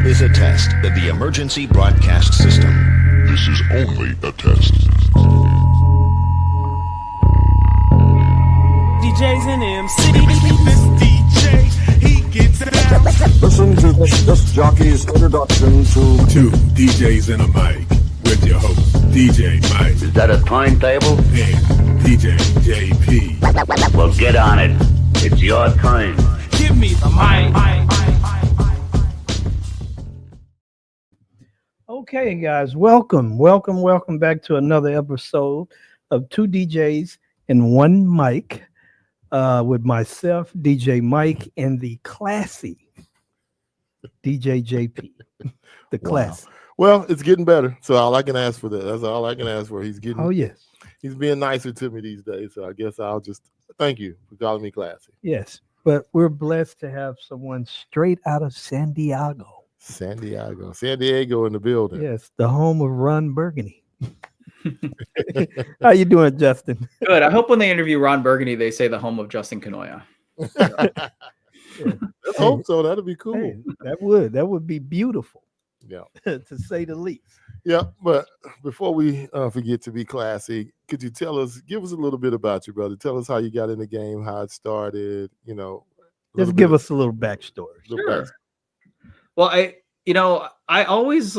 is a test of the emergency broadcast system. This is only a test. DJs and MCs. This DJ, he gets down. Listen to this jockey's introduction to Two DJs and a mic with your host, DJ Mike. Is that a timetable? And DJ JP. Well, get on it. It's your time. Give me the mic. Okay, guys, welcome back to another episode of Two DJs and One Mic with myself, DJ Mike, and the classy DJ JP. The classy. Well, it's getting better, so all I can ask for that. That's all I can ask for. He's getting. Oh yes, he's being nicer to me these days. So I guess I'll just thank you for calling me classy. yes. But we're blessed to have someone straight out of San Diego. San Diego in the building. Yes, the home of Ron Burgundy. How you doing, Justin? Good. I hope when they interview Ron Burgundy, they say the home of Justin Kanoya. Yeah. Let's hope so. That'd be cool. Hey, that would be beautiful. Yeah, to say the least. yeah. But before we forget to be classy, could you give us a little bit about you, brother? Tell us how you got in the game, how it started. Just give us a little backstory. Sure. Well, I always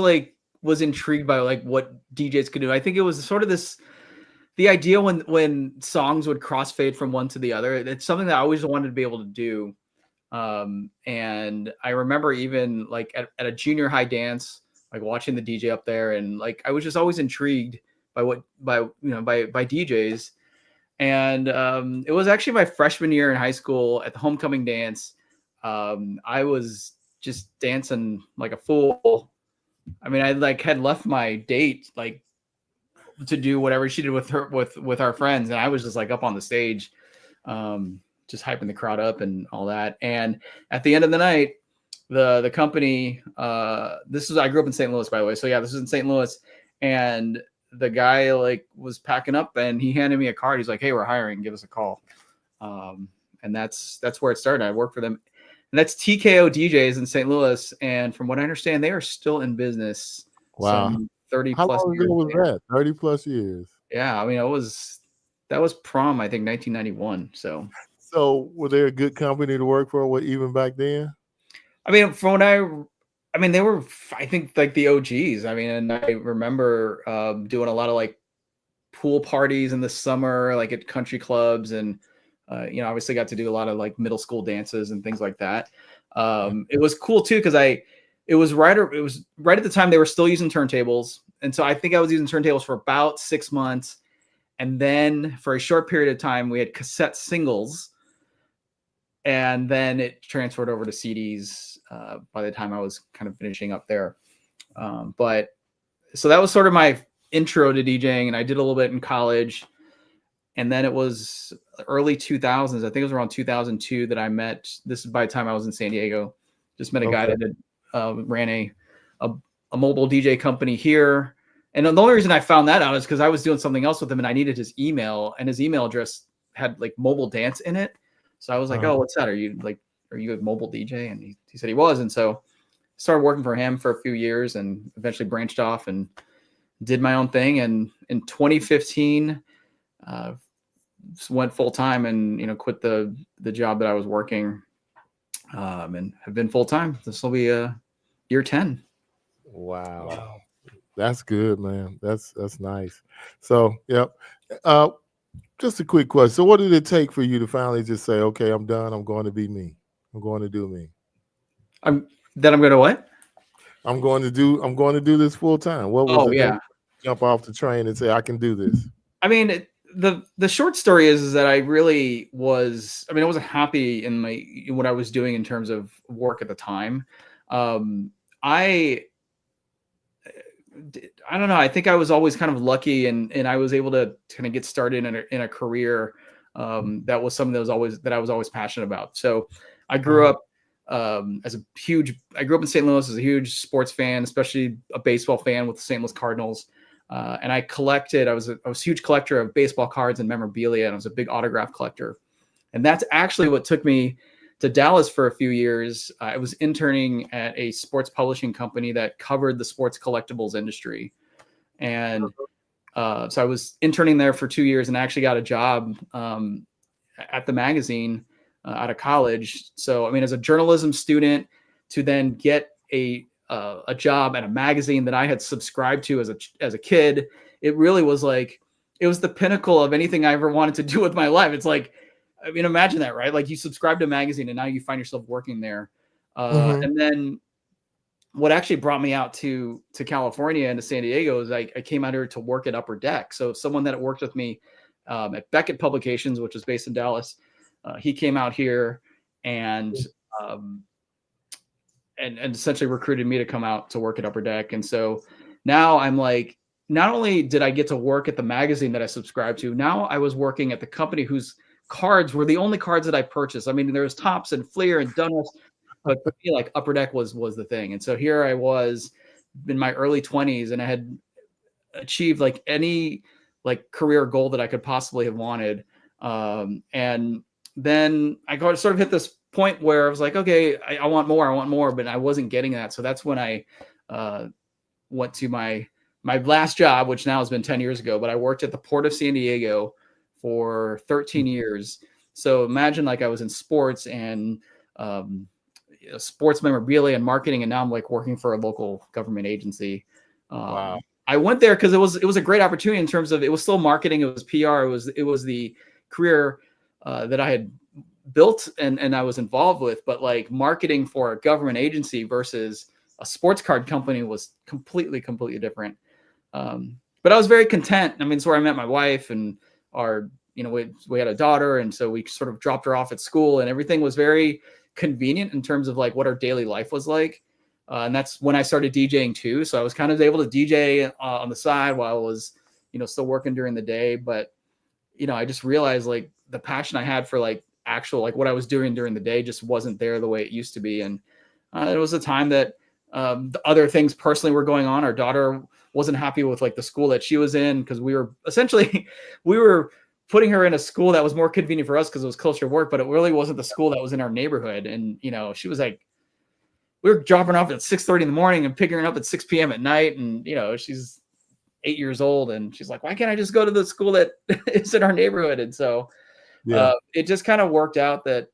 was intrigued by what DJs could do. I think it was sort of the idea when songs would crossfade from one to the other. It's something that I always wanted to be able to do. And I remember even at a junior high dance, watching the DJ up there, and I was just always intrigued by DJs. And it was actually my freshman year in high school at the homecoming dance. I was just dancing like a fool. I mean, I had left my date to do whatever she did with our friends, and I was just up on the stage, just hyping the crowd up and all that. And at the end of the night, the company, I grew up in St. Louis, by the way. So yeah, this was in St. Louis, and the guy was packing up, and he handed me a card. He's like, "Hey, we're hiring. Give us a call." And that's where it started. I worked for them. And that's TKO DJs in St. Louis. And from what I understand, they are still in business. Wow. 30 How plus long years. ago was that? 30 plus years. Yeah. I mean, that was prom, I think 1991. So were they a good company to work for even back then? I mean, they were, I think the OGs. I mean, and I remember doing a lot of pool parties in the summer, at country clubs, and obviously got to do a lot of middle school dances and things like that. It was cool too, because it was right at the time they were still using turntables. And so I think I was using turntables for about 6 months. And then for a short period of time, we had cassette singles. And then it transferred over to CDs by the time I was kind of finishing up there. But so that was sort of my intro to DJing, and I did a little bit in college. And then it was early 2000s. I think it was around 2002 that I met. This is by the time I was in San Diego. Just met a guy that ran a mobile DJ company here. And the only reason I found that out is because I was doing something else with him, and I needed his email, and his email address had mobile dance in it. So I was like, "Oh, what's that? Are you a mobile DJ?" And he said he was. And so started working for him for a few years, and eventually branched off and did my own thing. And in 2015, went full time and quit the job that I was working, and have been full time. This will be year 10. Wow. That's good, man. That's nice. So yep. Just a quick question. So what did it take for you to finally just say, "Okay, I'm done. I'm going to be me. I'm going to do me." I'm going to what? I'm going to do this full time. What was it? Yeah. Jump off the train and say, "I can do this." I mean, the short story is that I really was. I mean, I wasn't happy in what I was doing in terms of work at the time. I don't know. I think I was always kind of lucky, and I was able to kind of get started in a career that was something that I was always passionate about. So I grew up I grew up in St. Louis as a huge sports fan, especially a baseball fan with the St. Louis Cardinals. And I was a huge collector of baseball cards and memorabilia, and I was a big autograph collector. And that's actually what took me to Dallas for a few years. I was interning at a sports publishing company that covered the sports collectibles industry. And so I was interning there for 2 years and I actually got a job at the magazine out of college. So, I mean, as a journalism student to then get a job at a magazine that I had subscribed to as a kid, it really was like, it was the pinnacle of anything I ever wanted to do with my life. It's like, I mean, imagine that, right? Like you subscribe to a magazine and now you find yourself working there. And then what actually brought me out to California and to San Diego is I came out here to work at Upper Deck. So someone that worked with me at Beckett Publications, which was based in Dallas, he came out here and essentially recruited me to come out to work at Upper Deck. And so now I'm like, not only did I get to work at the magazine that I subscribed to, now I was working at the company whose cards were the only cards that I purchased. I mean, there was Topps and Fleer and Dunlop, but for me, like Upper Deck was the thing. And so here I was in my early 20s and I had achieved like any like career goal that I could possibly have wanted. And then I got sort of hit this point where I was like, okay, I want more, but I wasn't getting that. So that's when I went to my last job, which now has been 10 years ago, but I worked at the Port of San Diego for 13 years. So imagine like I was in sports and sports memorabilia and marketing, and now I'm like working for a local government agency. Wow. I went there because it was a great opportunity in terms of it was still marketing, it was PR, it was the career that I had built and I was involved with, but like marketing for a government agency versus a sports card company was completely different. But I was very content. I mean, it's where I met my wife and we had a daughter. And so we sort of dropped her off at school and everything was very convenient in terms of like what our daily life was like. And that's when I started DJing too. So I was kind of able to DJ on the side while I was, still working during the day. But, I just realized like the passion I had for like actual, like what I was doing during the day just wasn't there the way it used to be. And it was a time that the other things personally were going on. Our daughter wasn't happy with like the school that she was in because we were putting her in a school that was more convenient for us because it was closer to work, but it really wasn't the school that was in our neighborhood. And, she was like, we were dropping off at 6:30 in the morning and picking her up at 6 p.m. at night. And, she's 8 years old and she's like, why can't I just go to the school that is in our neighborhood? And so it just kind of worked out that,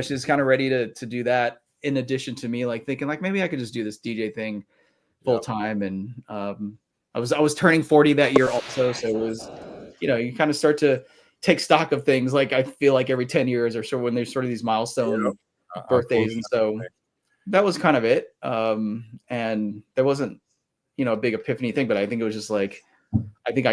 she's kind of ready to do that in addition to me, like thinking like, maybe I could just do this DJ thing full time. And I was turning 40 that year also. So it was, you kind of start to take stock of things. Like I feel like every 10 years or so when there's sort of these milestone birthdays. And so that was kind of it. And there wasn't, a big epiphany thing, but I think it was just like, I think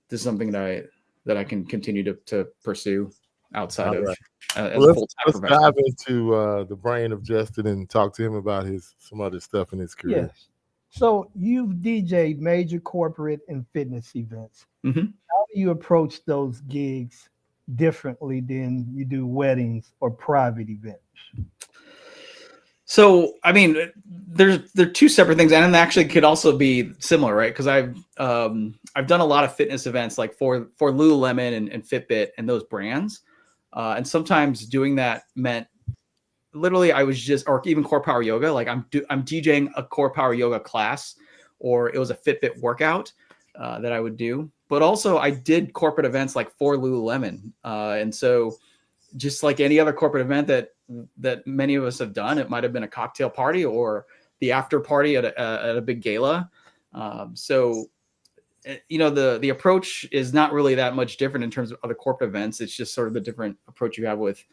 this is something that I can continue to pursue outside of let's dive into the brain of Justin and talk to him about some other stuff in his career. Yes. So you've DJ'd major corporate and fitness events. Mm-hmm. How do you approach those gigs differently than you do weddings or private events? So, I mean, they're two separate things, and actually could also be similar, right? Because I've done a lot of fitness events, like for Lululemon and Fitbit and those brands, and sometimes doing that meant literally I was just, or even core power yoga, like I'm DJing a core power yoga class, or it was a Fitbit workout that I would do. But also I did corporate events like for Lululemon, and so just like any other corporate event that many of us have done, it might have been a cocktail party or the after party at a big gala. So, the approach is not really that much different in terms of other corporate events. It's just sort of the different approach you have with,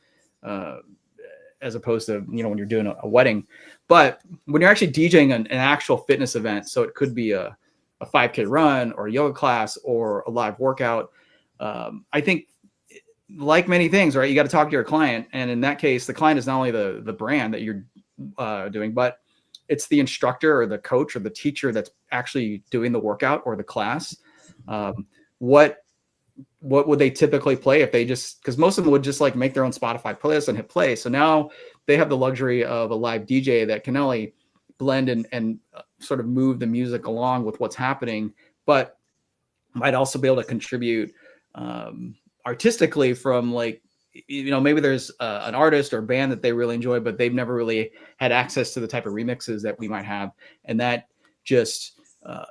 as opposed to, when you're doing a wedding. But when you're actually DJing an actual fitness event, so it could be a 5K run or a yoga class or a live workout. I think, like many things, right, you got to talk to your client. And in that case, the client is not only the brand that you're doing, but it's the instructor or the coach or the teacher that's actually doing the workout or the class. What would they typically play if they because most of them would just like make their own Spotify playlist and hit play. So now they have the luxury of a live DJ that can not only blend and sort of move the music along with what's happening, but might also be able to contribute artistically from like, maybe there's an artist or band that they really enjoy, but they've never really had access to the type of remixes that we might have. And that just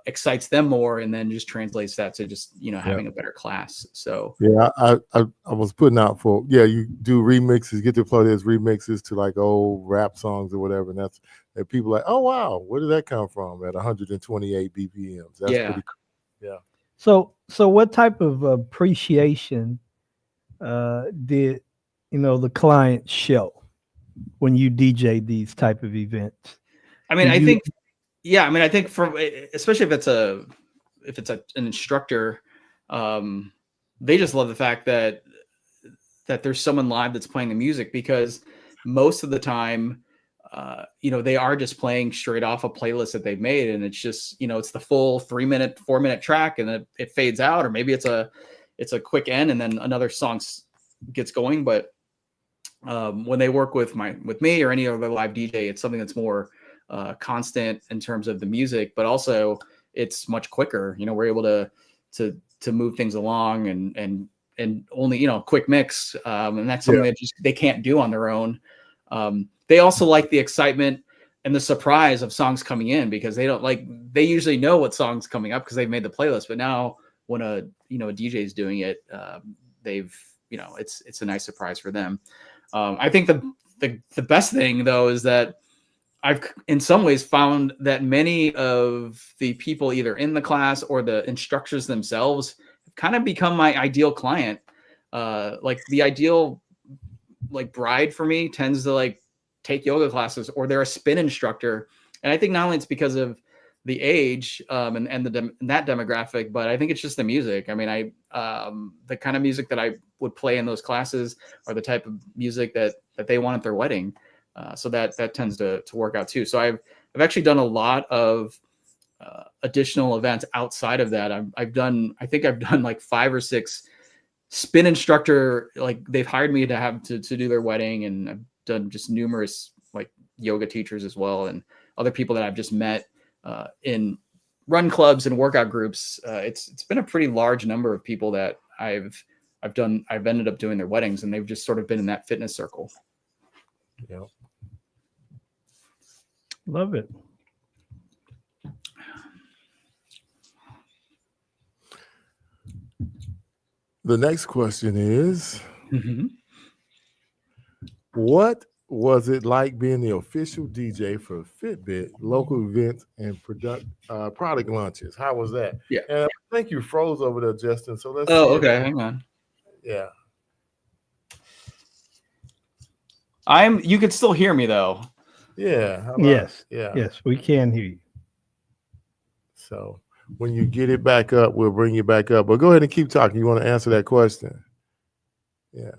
excites them more, and then just translates that to just, having a better class. So yeah, I was putting out for, you do remixes, get to play those remixes to like old rap songs or whatever. And and people like, oh, wow, where did that come from at 128 BPMs? That's pretty cool. Yeah. So what type of appreciation did the client show when you DJ these type of events? I mean, I think from, especially if it's an instructor, they just love the fact that there's someone live that's playing the music, because most of the time, they are just playing straight off a playlist that they've made, and it's just, it's the full 3-minute, 4-minute track, and it fades out, or maybe it's a quick end and then another song gets going. But when they work with me or any other live DJ, it's something that's more constant in terms of the music, but also it's much quicker. We're able to move things along and only, quick mix. And that's something that they can't do on their own. They also like the excitement and the surprise of songs coming in, because they usually know what song's coming up because they've made the playlist. But now when a DJ is doing it, it's a nice surprise for them. I think the best thing though is that I've in some ways found that many of the people either in the class or the instructors themselves have kind of become my ideal client. Like the ideal bride for me tends to take yoga classes, or they're a spin instructor. And I think not only it's because of the age and that demographic, but I think it's just the music. I mean, the kind of music that I would play in those classes are the type of music that they want at their wedding. So that tends to work out too. So I've actually done a lot of additional events outside of that. I think I've done like 5 or 6 spin instructor, they've hired me to do their wedding, and I've done just numerous yoga teachers as well, and other people that I've just met in run clubs and workout groups. It's been a pretty large number of people that I've ended up doing their weddings, and they've just sort of been in that fitness circle. Yeah. Love it. The next question is, what was it like being the official DJ for Fitbit local events and product launches? How was that? Yeah. And I think you froze over there, Justin. So let's. Oh, okay. Hang on. Yeah. You can still hear me though. Yeah. Yes. Yeah. Yes, we can hear you. So when you get it back up, we'll bring you back up. But go ahead and keep talking. You want to answer that question? Yeah.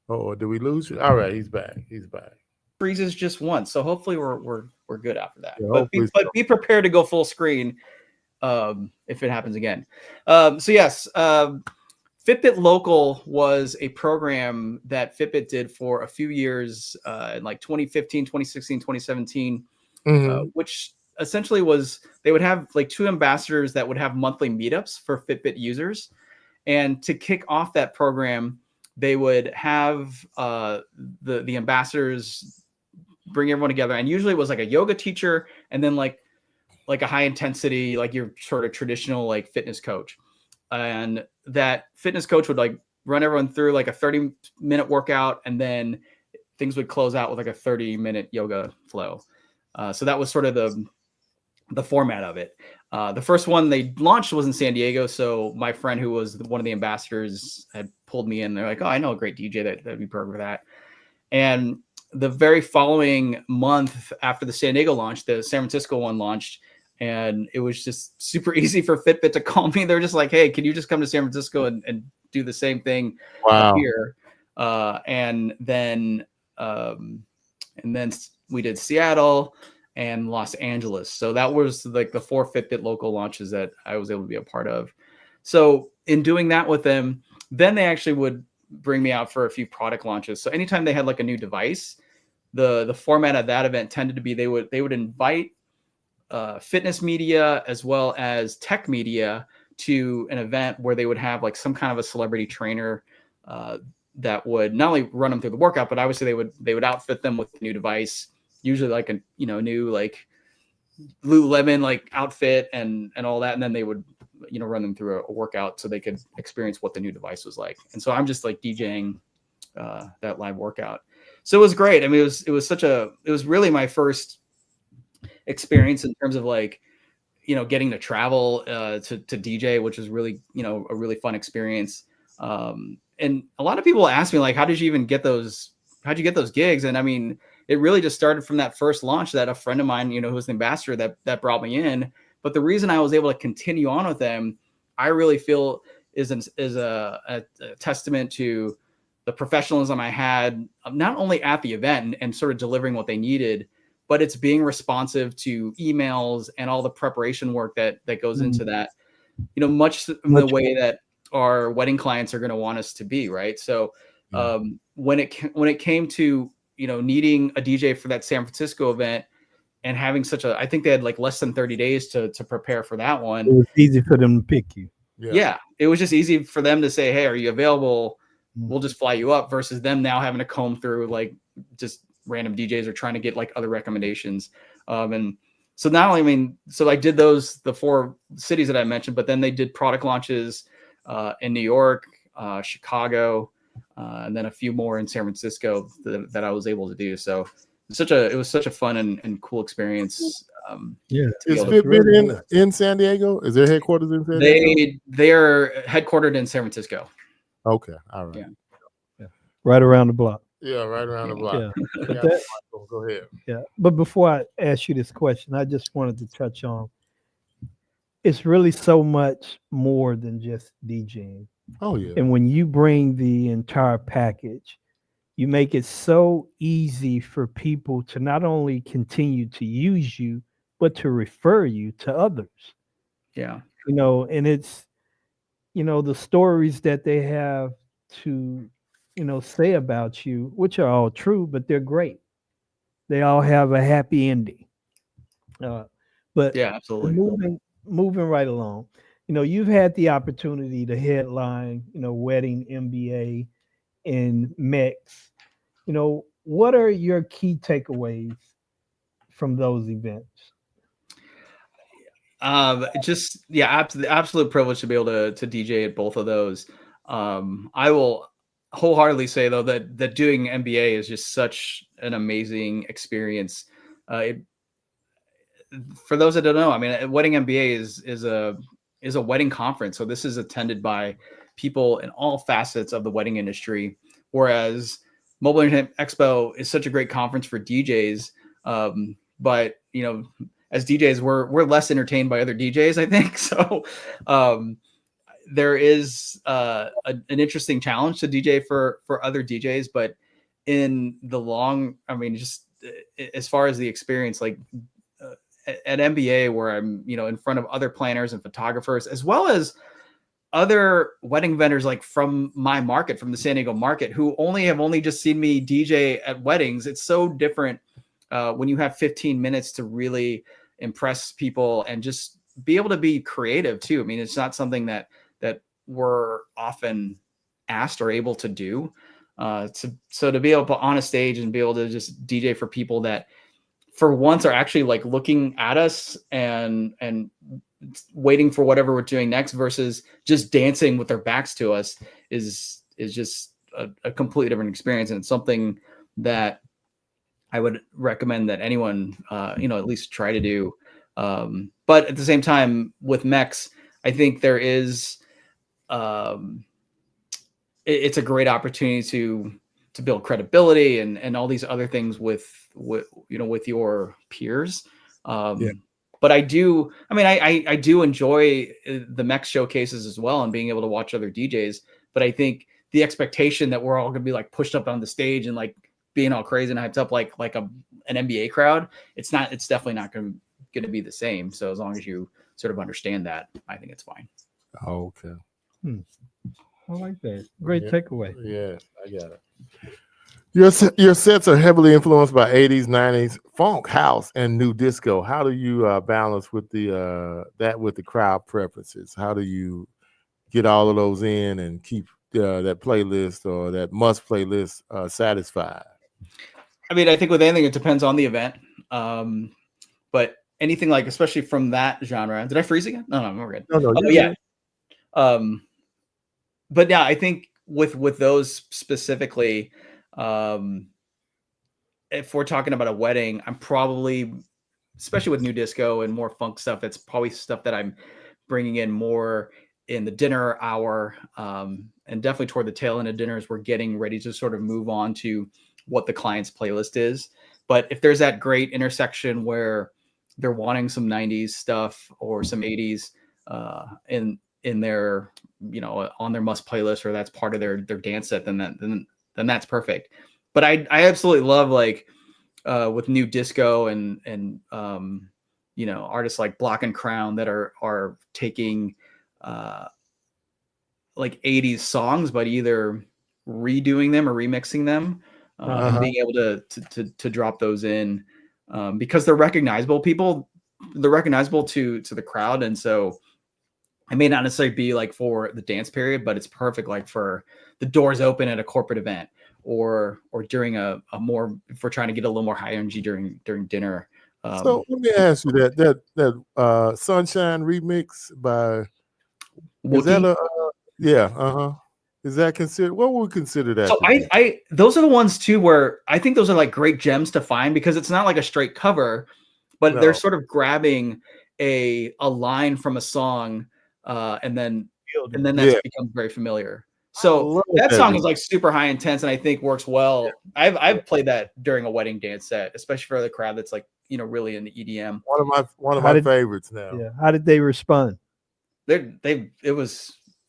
Oh, did we lose you? All right, he's back. Freezes just once, so hopefully we're good after that. Yeah, but be prepared to go full screen if it happens again. So yes, Fitbit Local was a program that Fitbit did for a few years in 2015, 2016, 2017, which essentially was they would have 2 ambassadors that would have monthly meetups for Fitbit users. And to kick off that program, they would have the ambassadors bring everyone together. And usually it was a yoga teacher and then like a high intensity, your sort of traditional fitness coach. And that fitness coach would run everyone through a 30-minute workout, and then things would close out with a 30-minute yoga flow. So that was sort of the format of it. The first one they launched was in San Diego. So my friend who was one of the ambassadors had pulled me in. They're like, oh, I know a great DJ that'd be perfect for that. And the very following month after the San Diego launch, the San Francisco one launched. And it was just super easy for Fitbit to call me. They're just like, hey, can you just come to San Francisco and do the same thing up here? And then we did Seattle and Los Angeles. So that was the 4 Fitbit local launches that I was able to be a part of. So in doing that with them, then they actually would bring me out for a few product launches. So anytime they had a new device, the format of that event tended to be they would invite fitness media as well as tech media to an event where they would have some kind of a celebrity trainer that would not only run them through the workout, but obviously they would outfit them with a new device, usually like a new like Lululemon like outfit and all that, and then they would run them through a workout so they could experience what the new device was like. And so I'm just like DJing that live workout. So it was great. I mean, it was really my first experience in terms of like getting to travel to DJ, which was really a really fun experience. And a lot of people ask me like, how'd you get those gigs? And I mean, it really just started from that first launch that a friend of mine, who was the ambassador that brought me in. But the reason I was able to continue on with them, I really feel is a testament to the professionalism I had, not only at the event and sort of delivering what they needed, but it's being responsive to emails and all the preparation work that goes into that, much in the way that our wedding clients are going to want us to be. Right. So when it came to, needing a DJ for that San Francisco event and having I think they had like less than 30 days to prepare for that one. It was easy for them to pick you. Yeah. It was just easy for them to say, hey, are you available? We'll just fly you up, versus them now having to comb through like just random DJs or trying to get like other recommendations. And so not only, so I did the 4 cities that I mentioned, but then they did product launches in New York, Chicago, and then a few more in San Francisco that I was able to do. So it was such a fun and cool experience. Is Fitbit in San Diego? Is their headquarters in San Diego? They're headquartered in San Francisco. Okay, all right. Yeah. Right around the block. Yeah, right around the block. Yeah. But go ahead. Yeah, but before I ask you this question, I just wanted to touch on, it's really so much more than just DJing. Oh yeah. And when you bring the entire package, you make it so easy for people to not only continue to use you, but to refer you to others. Yeah. And it's, the stories that they have to, say about you, which are all true, but they're great. They all have a happy ending. But yeah, absolutely. Moving right along, you've had the opportunity to headline, Wedding MBA and MEX. What are your key takeaways from those events? Absolute privilege to be able to DJ at both of those. I will wholeheartedly say though that doing MBA is just such an amazing experience. For those that don't know, I mean, Wedding MBA is a wedding conference. So this is attended by people in all facets of the wedding industry, whereas Mobile Entertainment Expo is such a great conference for DJs. But as DJs, we're less entertained by other DJs, I think. So there is an interesting challenge to DJ for other DJs, but in the long, just as far as the experience, like at MBA, where I'm, in front of other planners and photographers, as well as other wedding vendors, like from my market, from the San Diego market, who have only just seen me DJ at weddings. It's so different when you have 15 minutes to really impress people and just be able to be creative too. I mean, it's not something that we're often asked or able to do. So to be able to put on a stage and be able to just DJ for people that for once are actually like looking at us and waiting for whatever we're doing next versus just dancing with their backs to us is just a completely different experience. And it's something that I would recommend that anyone, at least try to do. But at the same time with MEX, I think there is, it's a great opportunity to build credibility and all these other things with your peers. But I do enjoy the MEX showcases as well and being able to watch other DJs. But I think the expectation that we're all going to be like pushed up on the stage and like being all crazy and hyped up like an MBA crowd, it's definitely not going to be the same. So as long as you sort of understand that, I think it's fine. Oh, okay. I like that. Great takeaway. Yeah, I got it. Your sets are heavily influenced by 80s, 90s funk, house, and new disco. How do you balance with the crowd preferences? How do you get all of those in and keep that playlist or that must playlist satisfied? I mean, I think with anything, it depends on the event. But anything like, especially from that genre, did I freeze again? No, we're good. No, Oh yeah. But yeah, I think with those specifically, if we're talking about a wedding, I'm probably, especially with new disco and more funk stuff, that's probably stuff that I'm bringing in more in the dinner hour, and definitely toward the tail end of dinner as we're getting ready to sort of move on to what the client's playlist is. But if there's that great intersection where they're wanting some 90s stuff or some 80s in their, on their must playlist, or that's part of their dance set, then that's perfect. But I absolutely love, like, with new disco and artists like Block and Crown that are taking like 80s songs, but either redoing them or remixing them, and being able to drop those in, because they're recognizable. They're recognizable to the crowd, and so it may not necessarily be like for the dance period, but it's perfect like for the doors open at a corporate event, or during a more, if we're trying to get a little more high energy during dinner. So let me ask you that Sunshine remix by Wookie? Is that considered? What would we consider that? So I those are the ones too where I think those are like great gems to find, because it's not like a straight cover, but they're sort of grabbing a line from a song, and then that becomes very familiar. So that song is like super high intense, and I think works well. Yeah. I've played that during a wedding dance set, especially for the crowd that's like, really into EDM. One of my favorites now. Yeah. How did they respond?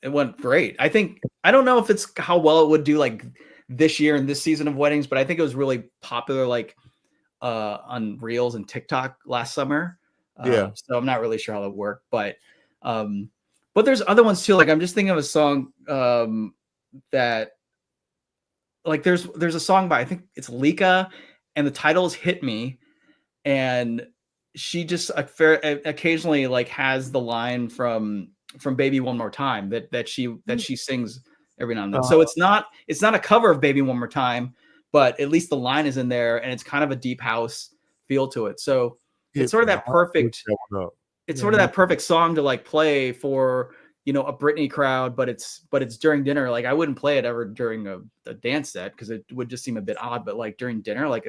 It went great. I don't know if it's how well it would do like this year and this season of weddings, but I think it was really popular like on Reels and TikTok last summer. So I'm not really sure how that worked, but there's other ones too. Like I'm just thinking of a song that, like, there's a song by, I think it's Lika, and the title is Hit Me, and she just occasionally like has the line from Baby One More Time that she sings every now and then. So it's not a cover of Baby One More Time, but at least the line is in there, and it's kind of a deep house feel to it. So it's sort of that perfect. It's sort of that perfect song to like play for, a Britney crowd, but it's during dinner. Like I wouldn't play it ever during a dance set because it would just seem a bit odd. But like during dinner, like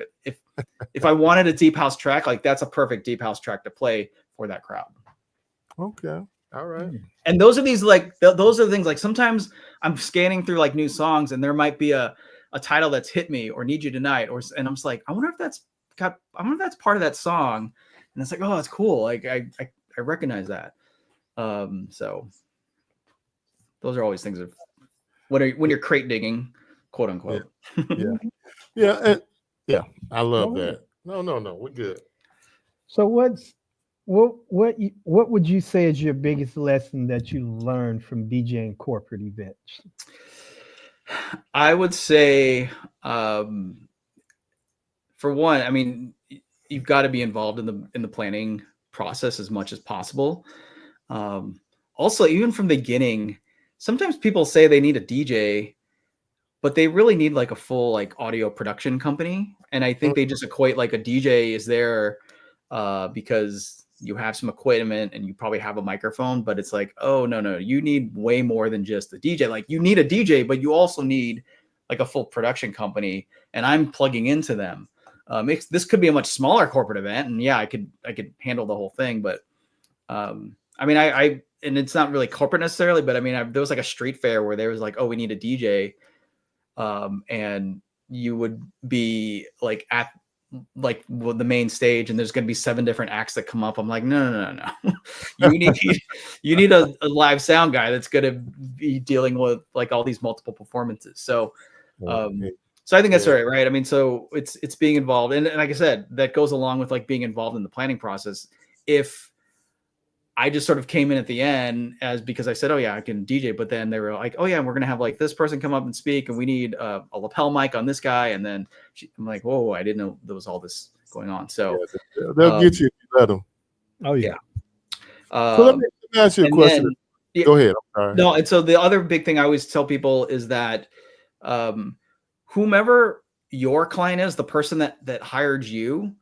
if I wanted a deep house track, like that's a perfect deep house track to play for that crowd. Okay. All right. And those are those are the things, like sometimes I'm scanning through like new songs and there might be a title that's Hit Me or Need You Tonight, and I'm just like, I wonder if that's part of that song. And it's like, oh, it's cool. Like I recognize that. So those are always things of when you're crate digging, quote unquote. Yeah. I love that. No, we're good. So what would you say is your biggest lesson that you learned from DJing corporate events? I would say, for one, I mean, you've got to be involved in the planning process as much as possible. Also, even from the beginning, sometimes people say they need a DJ, but they really need like a full like audio production company. And I think they just equate like a DJ is there because you have some equipment and you probably have a microphone, but it's like, oh, no, you need way more than just a DJ. Like you need a DJ, but you also need like a full production company, and I'm plugging into them. This could be a much smaller corporate event, and yeah, I could handle the whole thing. But I mean, I and it's not really corporate necessarily, but I mean, there was like a street fair where there was like, oh, we need a DJ, and you would be like at like the main stage, and there's going to be 7 different acts that come up. I'm like, no. you need a live sound guy that's going to be dealing with like all these multiple performances. So, so I think that's right. I mean, so it's being involved. And like I said, that goes along with like being involved in the planning process. If I just sort of came in at the end because I said, oh yeah, I can DJ. But then they were like, oh yeah, we're going to have like this person come up and speak, and we need a lapel mic on this guy. And then I'm like, whoa, I didn't know there was all this going on. So they'll get you if you let them. Oh yeah. So let me ask you a question. Yeah. Go ahead. I'm sorry. No, and so the other big thing I always tell people is that whomever your client is, the person that hired you,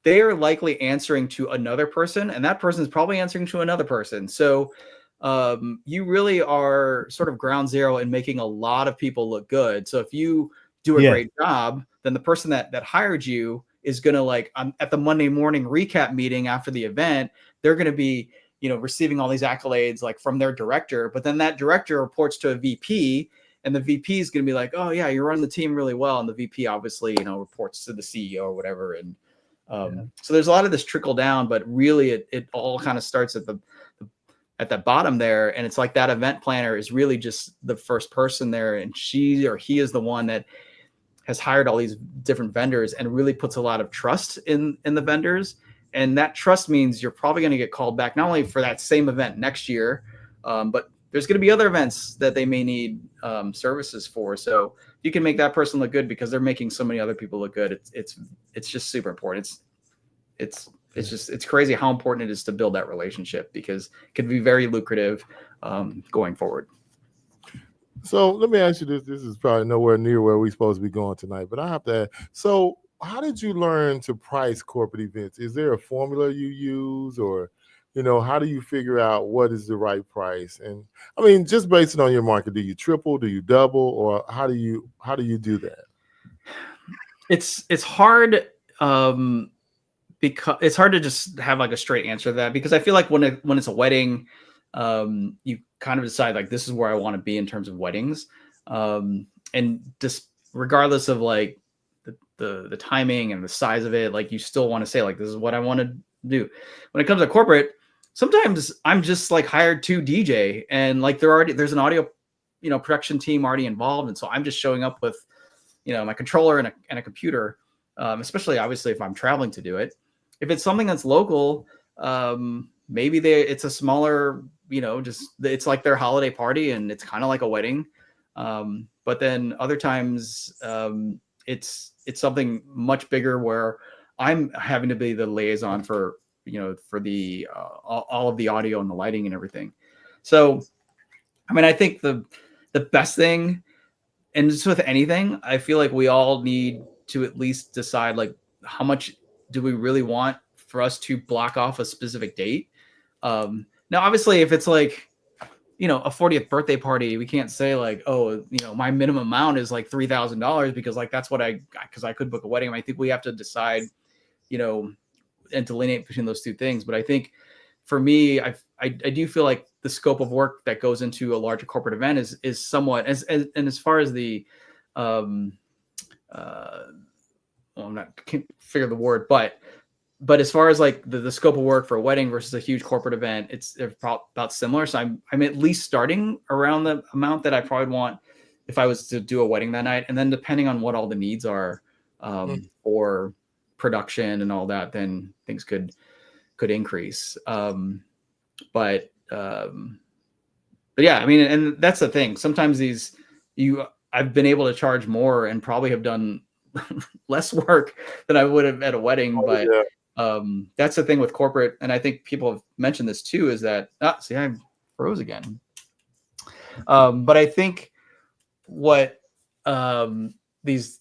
they are likely answering to another person, and that person is probably answering to another person. So you really are sort of ground zero in making a lot of people look good. So if you do a great job, then the person that hired you is going to, like, at the Monday morning recap meeting after the event, they're going to be, receiving all these accolades like from their director, but then that director reports to a VP, and the VP is going to be like, oh yeah, you're running the team really well. And the VP obviously, reports to the CEO or whatever. And so there's a lot of this trickle down, but really it all kind of starts at the bottom there. And it's like that event planner is really just the first person there, and she or he is the one that has hired all these different vendors and really puts a lot of trust in the vendors. And that trust means you're probably going to get called back, not only for that same event next year, but there's going to be other events that they may need services for. So you can make that person look good because they're making so many other people look good. It's just super important. It's crazy how important it is to build that relationship, because it can be very lucrative going forward. So let me ask you this. This is probably nowhere near where we're supposed to be going tonight, but I have to ask. So how did you learn to price corporate events? Is there a formula you use, or, how do you figure out what is the right price? And I mean, just based on your market, do you triple, do you double, or how do you do that? It's hard because it's hard to just have like a straight answer to that, because I feel like when it's a wedding, you kind of decide like, this is where I want to be in terms of weddings, and just regardless of like the timing and the size of it, like you still want to say like, this is what I want to do. When it comes to corporate, sometimes I'm just like hired to DJ, and like there's an audio production team already involved, and so I'm just showing up with my controller and a computer, especially obviously if I'm traveling to do it. If it's something that's local, maybe it's a smaller, it's like their holiday party and it's kind of like a wedding. But then other times it's something much bigger where I'm having to be the liaison for the all of the audio and the lighting and everything. So, I mean, I think the best thing, and just with anything, I feel like we all need to at least decide like, how much do we really want for us to block off a specific date? Now, obviously, if it's like, a 40th birthday party, we can't say like, oh, my minimum amount is like $3,000 because like that's what because I could book a wedding. I think we have to decide, and delineate between those two things. But I think for me, I do feel like the scope of work that goes into a larger corporate event is somewhat and as far as the can't figure the word, but as far as like the scope of work for a wedding versus a huge corporate event, they're about similar. So I'm at least starting around the amount that I probably want if I was to do a wedding that night. And then depending on what all the needs are or production and all that, then things could increase. But yeah, I mean, and that's the thing. Sometimes I've been able to charge more and probably have done less work than I would have at a wedding. But that's the thing with corporate. And I think people have mentioned this too, is that, see, I froze again. But I think what these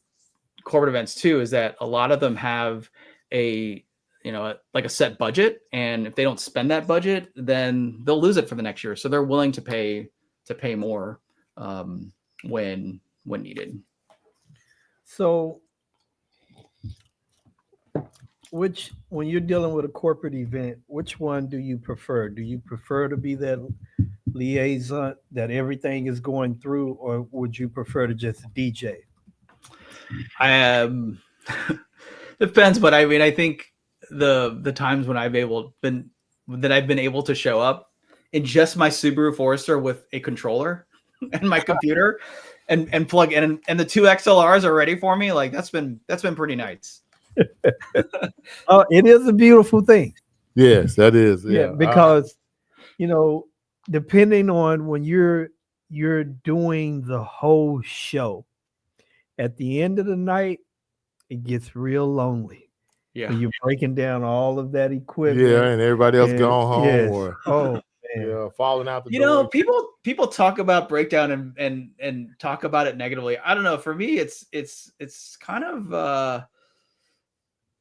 corporate events too, is that a lot of them have like a set budget. And if they don't spend that budget, then they'll lose it for the next year. So they're willing to pay more when needed. So when you're dealing with a corporate event, which one do you prefer? Do you prefer to be that liaison that everything is going through, or would you prefer to just DJ? Depends, but I mean, I think the times when I've been able to show up in just my Subaru Forester with a controller and my computer and plug in, and the two XLRs are ready for me, like that's been pretty nice. Oh, it is a beautiful thing. Yes, that is. Yeah, because depending on when you're doing the whole show, at the end of the night, it gets real lonely. Yeah, so you're breaking down all of that equipment. Yeah, and everybody else gone home. Yes. Oh Yeah, falling out the You door. know, people talk about breakdown and talk about it negatively. I don't know. For me, it's kind of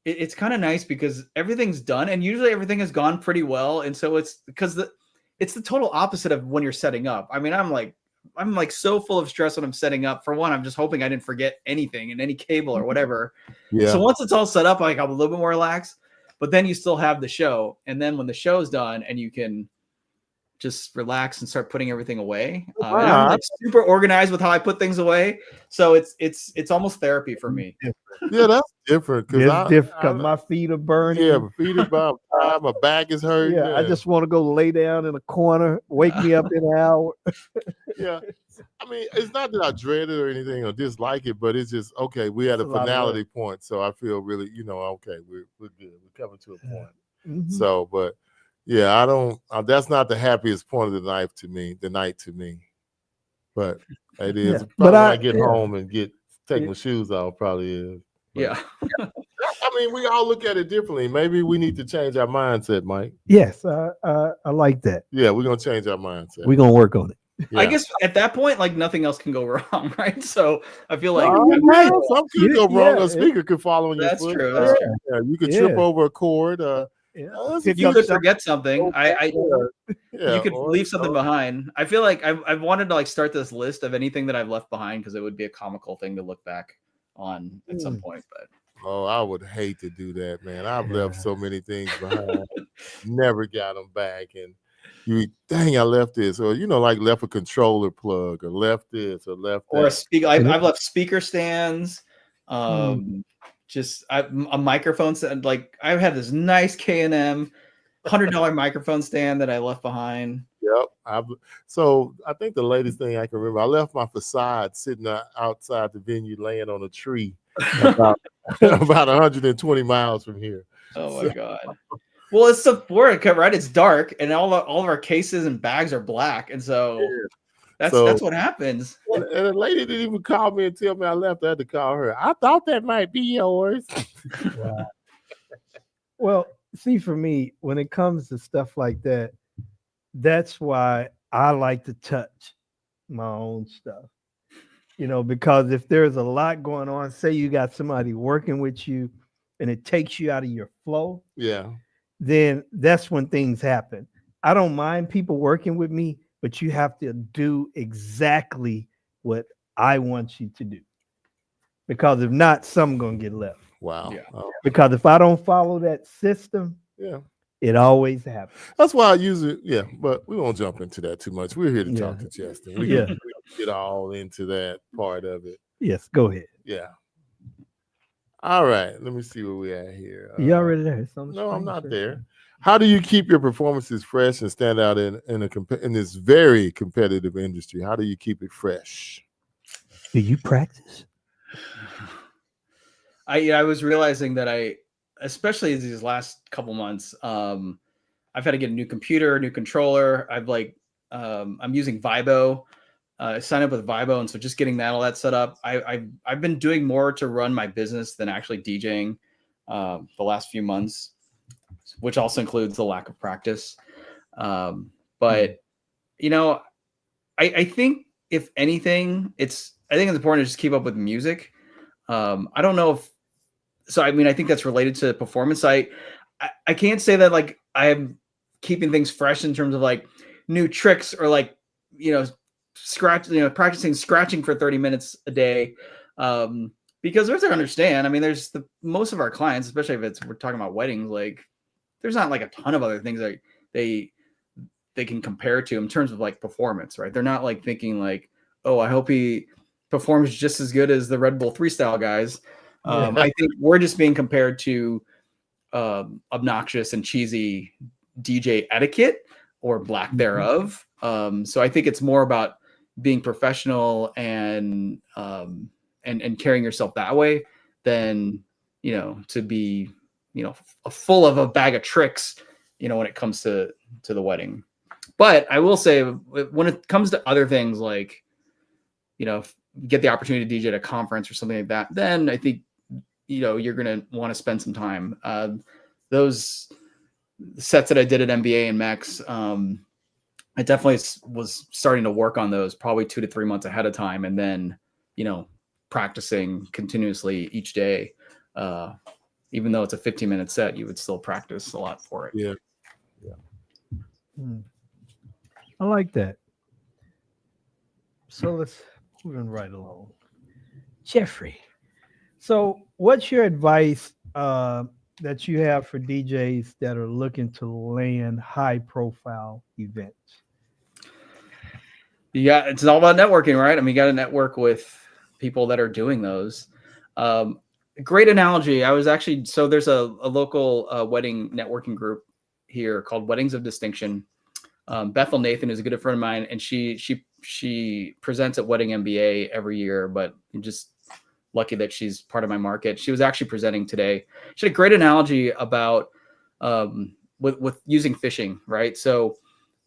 it's kind of nice because everything's done, and usually everything has gone pretty well. And so it's because it's the total opposite of when you're setting up. I mean, I'm like so full of stress when I'm setting up. For one, I'm just hoping I didn't forget anything in any cable or whatever. Yeah. So once it's all set up, like I'm a little bit more relaxed. But then you still have the show, and then when the show's done, and you can just relax and start putting everything away. And I'm like super organized with how I put things away. So it's almost therapy for me. Yeah, that's different. It's different because my feet are burning. Yeah, my feet are about time. My back is hurting. Yeah, I just want to go lay down in a corner, wake me up in an hour. Yeah. I mean, it's not that I dread it or anything or dislike it, but it's just, okay, we at a finality point. So I feel really, okay, we're good. We're coming to a point. Mm-hmm. So, but yeah, I don't, that's not the happiest point of the night to me. But it is. Yeah. But when I get home and take my shoes off, probably is. But, yeah. I mean, we all look at it differently. Maybe we need to change our mindset, Mike. Yes, I like that. Yeah, we're going to change our mindset. We're going to work on it. Yeah. I guess at that point, like nothing else can go wrong, right? So I feel like some could go wrong. A speaker could fall on your foot. True. That's true. Yeah, you could trip over a cord. If you could forget something, you could leave something behind. I feel like I've wanted to like start this list of anything that I've left behind because it would be a comical thing to look back on at some point. But I would hate to do that, man. I've left so many things behind, never got them back, and I left this, or like left a controller plug, or left this, or left that. Or a speaker. I've left speaker stands. Just a microphone stand. Like I had this nice K&M $100 microphone stand that I left behind. Yep. So I think the latest thing I can remember, I left my facade sitting outside the venue, laying on a tree, about 120 miles from here. Oh my God. Well, it's the forward cover, right? It's dark, and all of our cases and bags are black, and so that's what happens. And the lady didn't even call me and tell me I left. I had to call her. I thought that might be yours. Wow. Well, see, for me, when it comes to stuff like that, that's why I like to touch my own stuff. Because if there's a lot going on, say you got somebody working with you, and it takes you out of your flow. Yeah. Then that's when things happen. I don't mind people working with me, but you have to do exactly what I want you to do. Because if not, something's going to get left. Wow. Yeah. Because if I don't follow that system, it always happens. That's why I use it. Yeah, but we won't jump into that too much. We're here to talk to Justin. We can get all into that part of it. Yes, go ahead. Yeah. All right, let me see where we at here. You already there? No, I'm not there. How do you keep your performances fresh and stand out in this very competitive industry? How do you keep it fresh? Do you practice? I was realizing that especially these last couple months, I've had to get a new computer, a new controller. I'm using Vibo. Sign up with Vibo, and so just getting all that set up. I've been doing more to run my business than actually DJing the last few months, which also includes the lack of practice. But I think if anything, I think it's important to just keep up with music. I don't know if so. I mean, I think that's related to performance. I can't say that like I am keeping things fresh in terms of like new tricks or like practicing scratching for 30 minutes a day, because we have to understand. I mean, there's most of our clients, especially if we're talking about weddings, like there's not like a ton of other things that they can compare to in terms of like performance, right? They're not like thinking like, oh, I hope he performs just as good as the Red Bull Freestyle guys. I think we're just being compared to obnoxious and cheesy DJ etiquette or lack thereof. So I think it's more about being professional and carrying yourself that way than to be full of a bag of tricks when it comes to the wedding. But I will say, when it comes to other things like get the opportunity to DJ at a conference or something like that, then I think you're gonna want to spend some time. Those sets that I did at MBA and MEX, I definitely was starting to work on those probably 2 to 3 months ahead of time, and then practicing continuously each day. Even though it's a 15-minute set, you would still practice a lot for it. Yeah. I like that. So let's move right along. Jeffrey, so what's your advice that you have for DJs that are looking to land high-profile events? Yeah, it's all about networking, right? I mean, you got to network with people that are doing those. Great analogy. I was actually, so there's a local wedding networking group here called Weddings of Distinction. Bethel Nathan is a good friend of mine, and she presents at Wedding MBA every year, but I'm just lucky that she's part of my market. She was actually presenting today. She had a great analogy about with using fishing, right? So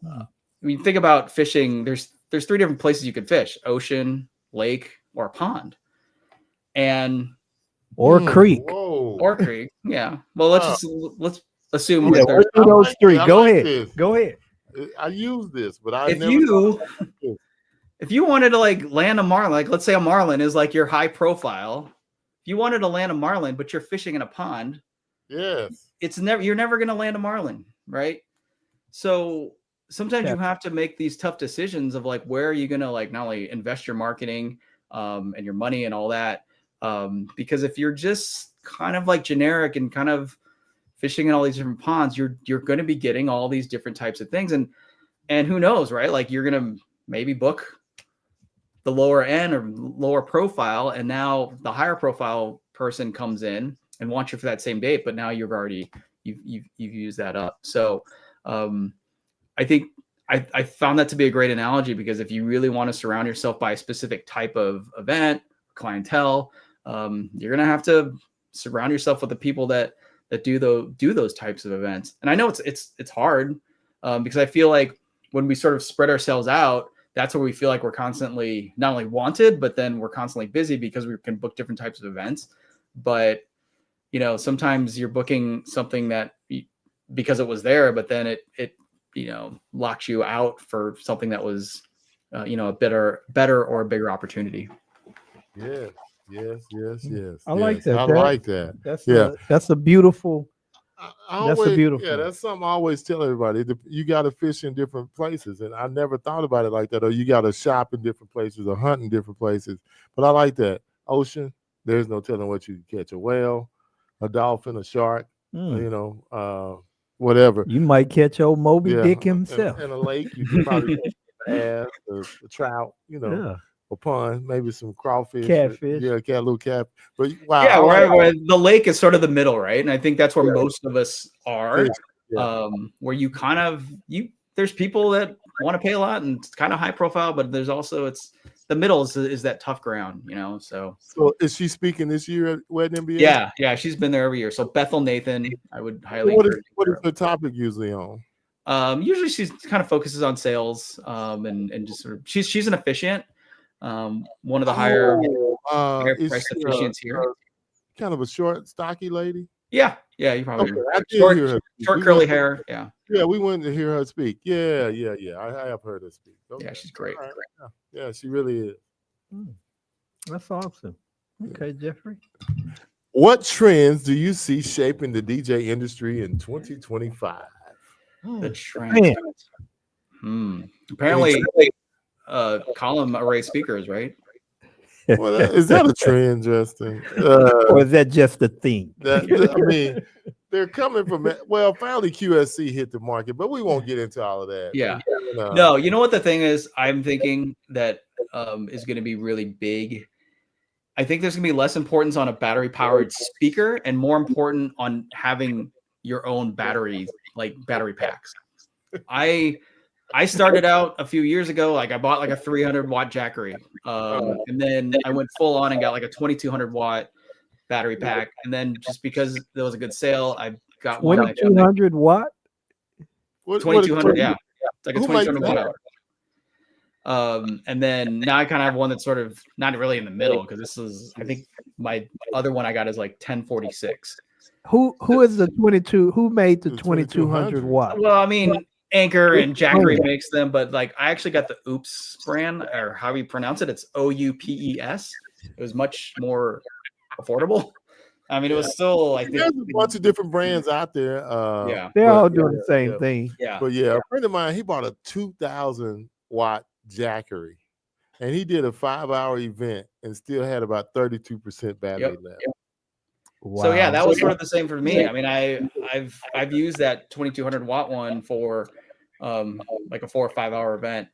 when you think about fishing, there's 3 different places you could fish: ocean, lake, or a pond. Or creek. Whoa. Or creek. Yeah. Well, let's assume Yeah, that there's let's do those 3. I Go like ahead. this. Go ahead. I use this, but I if never you thought about this. if you wanted to like land a marlin, like let's say a marlin is like your high profile. If you wanted to land a marlin, but you're fishing in a pond, Yes. you're never going to land a marlin, right? So sometimes you have to make these tough decisions of like, where are you going to like not only invest your marketing and your money and all that, because if you're just kind of like generic and kind of fishing in all these different ponds, you're going to be getting all these different types of things, and who knows, right? Like you're going to maybe book the lower end or lower profile, and now the higher profile person comes in and wants you for that same date, but now you've used that up. So I think I found that to be a great analogy, because if you really want to surround yourself by a specific type of event, clientele, you're going to have to surround yourself with the people that do those types of events. And I know it's hard because I feel like when we sort of spread ourselves out, that's where we feel like we're constantly not only wanted, but then we're constantly busy because we can book different types of events. But sometimes you're booking something that because it was there, but then it locks you out for something that was a better or a bigger opportunity. Yes. I like that. I like that. That's a beautiful. That's something I always tell everybody. You got to fish in different places, and I never thought about it like that. Or you got to shop in different places or hunt in different places. But I like that. Ocean, there's no telling what you can catch: a whale, a dolphin, a shark, whatever. You might catch old Moby Dick himself. In a lake, you can probably catch a bass, a trout, a pond, maybe some crawfish, catfish. Little cat. But wow, yeah, where the lake is sort of the middle, right? And I think that's where most of us are. Where you kind of there's people that want to pay a lot and it's kind of high profile, but there's also the middle is that tough ground, So is she speaking this year at Wedding MBA? Yeah, she's been there every year. So Bethel Nathan, I would highly. What is the topic usually on? Usually she's kind of focuses on sales, and just sort of she's an officiant. One of the higher priced officiants here. Kind of a short, stocky lady. Yeah, you probably short curly hair. Yeah, we went to hear her speak. Yeah. I have heard her speak. Okay. Yeah, she's great. Right. Yeah, she really is. That's awesome. Okay, Jeffrey. What trends do you see shaping the DJ industry in 2025? The trends. Apparently, column array speakers, right? Well, is that a trend, Justin? Or is that just a thing? I mean, they're coming from finally QSC hit the market, but we won't get into all of that. Yeah. No, you know what the thing is? I'm thinking that is going to be really big. I think there's going to be less importance on a battery powered speaker and more important on having your own battery packs. I started out a few years ago, like I bought like a 300 watt Jackery, and then I went full on and got like a 2200 watt battery pack. And then just because there was a good sale, I got 2200 watt. 2200, yeah, it's like a 2200 watt. And then now I kind of have one that's sort of not really in the middle, because this is, I think my other one I got is like 1046. Who is the 22? Who made the 2200 watt? Well, I mean, Anchor and Jackery makes them, but like I actually got the Oops brand, or how you pronounce it. It's OUPES. It was much more affordable. I mean, it was still, I think, there's a bunch of different brands out there. yeah, They're but- all doing the same thing. yeah. But yeah, a friend of mine, he bought a 2,000 watt Jackery, and he did a 5-hour event and still had about 32% battery left. So yeah, that was sort of the same for me. I mean, I've used that 2200 watt one for like a 4 or 5 hour event,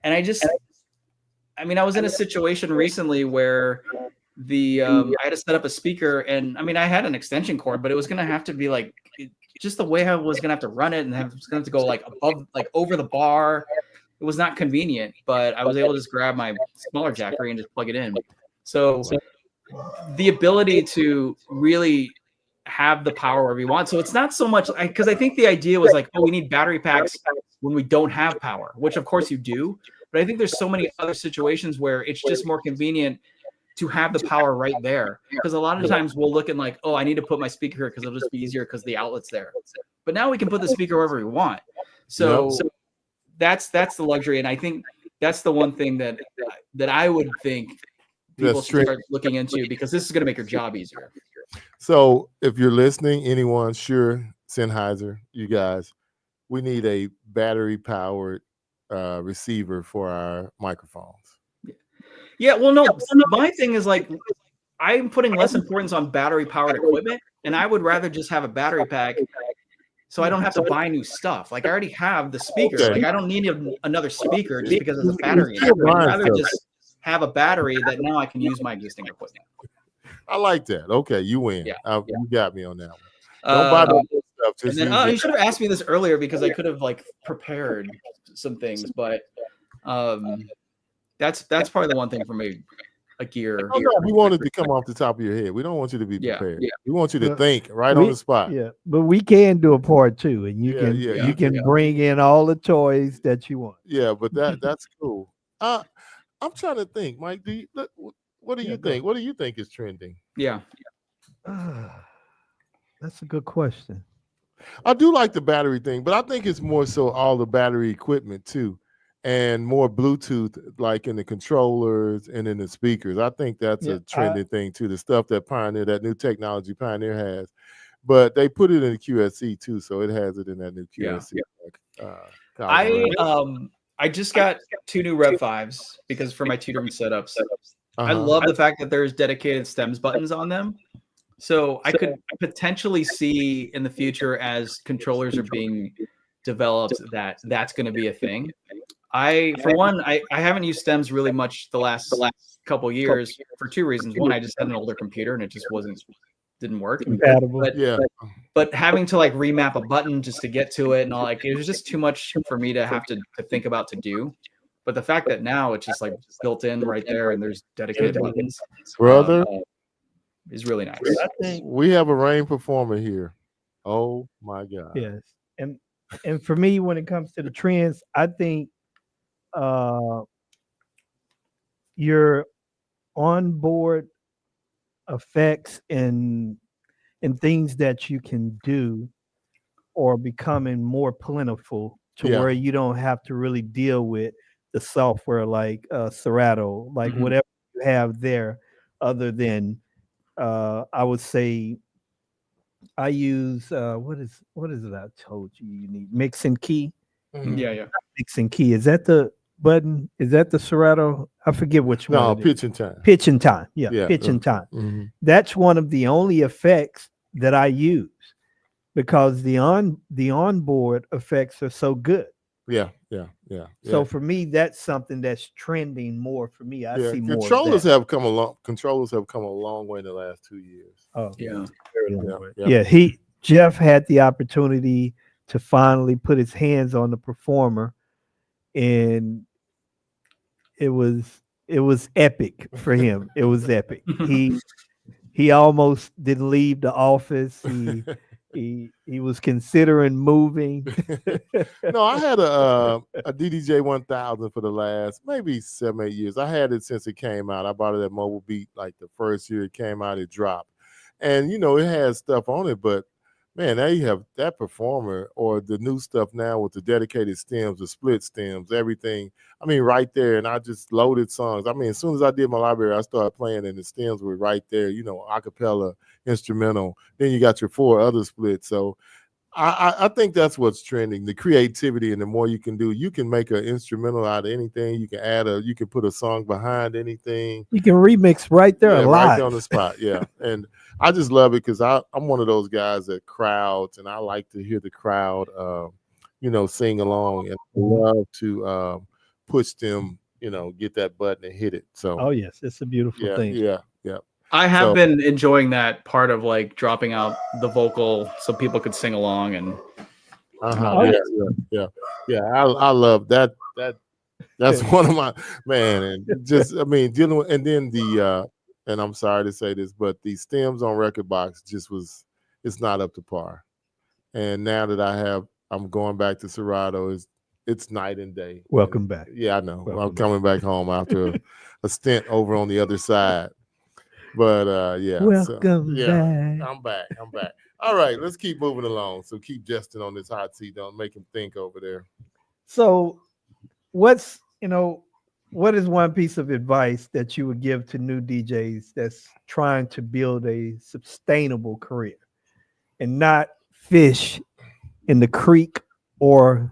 and I was in a situation recently where I had to set up a speaker, and I mean, I had an extension cord, but it was going to have to be like just the way I was going to have to run it, and it was going to have to go like above, like over the bar. It was not convenient, but I was able to just grab my smaller Jackery and just plug it in. So the ability to really have the power wherever you want. So it's not so much because I think the idea was like, oh, we need battery packs when we don't have power, which of course you do. But I think there's so many other situations where it's just more convenient to have the power right there. Because a lot of times we'll look at like, oh, I need to put my speaker here because it'll just be easier because the outlet's there. But now we can put the speaker wherever we want. So that's the luxury. And I think that's the one thing that I would think people should start looking into, because this is going to make your job easier. So if you're listening, anyone, sure, Sennheiser, you guys, we need a battery powered receiver for our microphones. Yeah, well, no, my thing is like, I'm putting less importance on battery powered equipment, and I would rather just have a battery pack so I don't have to buy new stuff. Like I already have the speaker. Okay. Like I don't need another speaker just because it's a battery. I'd rather just have a battery that now I can use my existing equipment. I like that. Okay, you win. Yeah. You got me on that one. Don't buy no stuff. Just And then, use you should have asked me this earlier because I could have like prepared some things, but that's probably the one thing for me. A gear. No, we want it to come off the top of your head. We don't want you to be prepared. Yeah. We want you to think right on the spot. Yeah, but we can do a part two, and you can bring in all the toys that you want. Yeah, but that's cool. I'm trying to think, Mike. What do you think? What do you think is trending? Yeah. That's a good question. I do like the battery thing, but I think it's more so all the battery equipment too, and more Bluetooth, like in the controllers and in the speakers. I think that's a trending thing too. The stuff that Pioneer, that new technology Pioneer has, but they put it in the QSC too, so it has it in that new QSC. I just got 2 new Rev 5s because for my tutoring setups, I love the fact that there's dedicated stems buttons on them. So I could potentially see in the future, as controllers are being developed, that's going to be a thing. I haven't used stems really much the last couple years for 2 reasons. One, I just had an older computer and it just didn't work. Compatible. But having to like remap a button just to get to it and all, like it was just too much for me to have to think about to do. But the fact that now it's just like built in right there and there's dedicated buttons, brother, is really nice. We have a rain performer here. Oh my God. Yes. And for me, when it comes to the trends, I think your onboard effects and things that you can do are becoming more plentiful to where you don't have to really deal with the software like Serato, like whatever you have there, other than I would say I use what is it I told you need? Mix and key. Yeah. Mix and key. Is that the button? Is that the Serato? I forget which one. No, pitch and time. Pitch and time. Yeah. Pitch and time. That's one of the only effects that I use because the onboard effects are so good. Yeah. So for me, that's something that's trending more for me. I see more. Controllers have come a long way in the last 2 years. Oh yeah. Very long way. Yeah. Jeff had the opportunity to finally put his hands on the performer, and it was epic for him. It was epic. He almost didn't leave the office. He was considering moving. No, I had a DDJ 1000 for the last maybe 7-8 years. I had it since it came out. I bought it at Mobile Beat like the first year it came out. It dropped, and it has stuff on it, but man, now you have that performer or the new stuff now with the dedicated stems, the split stems, everything. I mean, right there. And I just loaded songs. I mean, as soon as I did my library, I started playing and the stems were right there, you know, a cappella, instrumental. Then you got your 4 other splits. So I think that's what's trending, the creativity, and the more you can do, you can make an instrumental out of anything. You can you can put a song behind anything. You can remix right there, live. Right there on the spot. Yeah. And I just love it because I'm one of those guys that crowds, and I like to hear the crowd, you know, sing along, and I love to push them, you know, get that button and hit it. So, oh yes, it's a beautiful thing. Yeah. I have been enjoying that part of like dropping out the vocal so people could sing along and. Yeah. I love that. That's one of my and just I mean dealing with, and then the and I'm sorry to say this, but the stems on Record Box it's not up to par. And now that I'm going back to Serato, it's night and day. Welcome back. Yeah, I know. I'm coming back home after a stint over on the other side. But yeah. Welcome back. I'm back. All right, let's keep moving along. So keep Justin on this hot seat. Don't make him think over there. So what is one piece of advice that you would give to new DJs that's trying to build a sustainable career and not fish in the creek or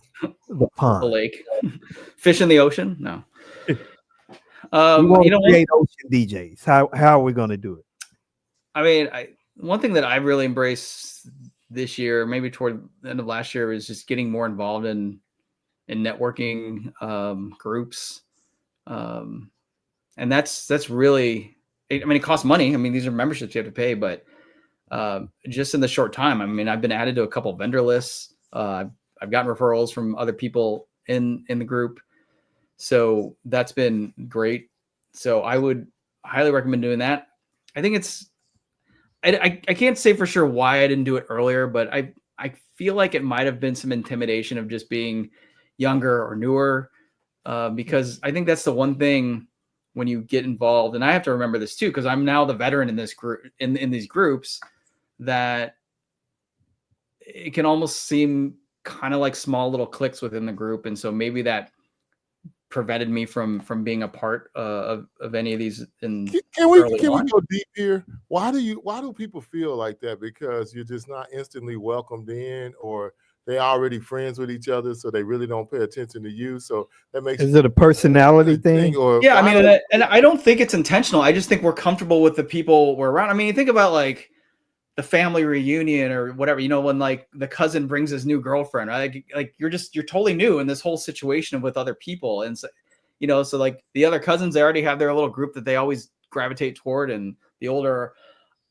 the pond? The lake. Fish in the ocean? No. We want to create ocean DJs. How are we going to do it? I mean, one thing that I really embraced this year, maybe toward the end of last year, was just getting more involved in networking groups, and that's really. I mean, it costs money. I mean, these are memberships you have to pay, but just in the short time, I mean, I've been added to a couple of vendor lists. I've gotten referrals from other people in the group. So that's been great. So I would highly recommend doing that. I think I can't say for sure why I didn't do it earlier, but I feel like it might have been some intimidation of just being younger or newer, because I think that's the one thing when you get involved, and I have to remember this too, because I'm now the veteran in this group, in these groups, that it can almost seem kind of like small little cliques within the group. And so maybe that prevented me from being a part of any of these. Can we go deep here? Why do people feel like that? Because you're just not instantly welcomed in, or they already friends with each other, so they really don't pay attention to you. So that makes it a personality thing? Or yeah, I mean, and I don't think it's intentional. I just think we're comfortable with the people we're around. I mean, you think about like the family reunion or whatever, you know, when like the cousin brings his new girlfriend, right? Like you're totally new in this whole situation with other people. And so, you know, so like the other cousins, they already have their little group that they always gravitate toward, and the older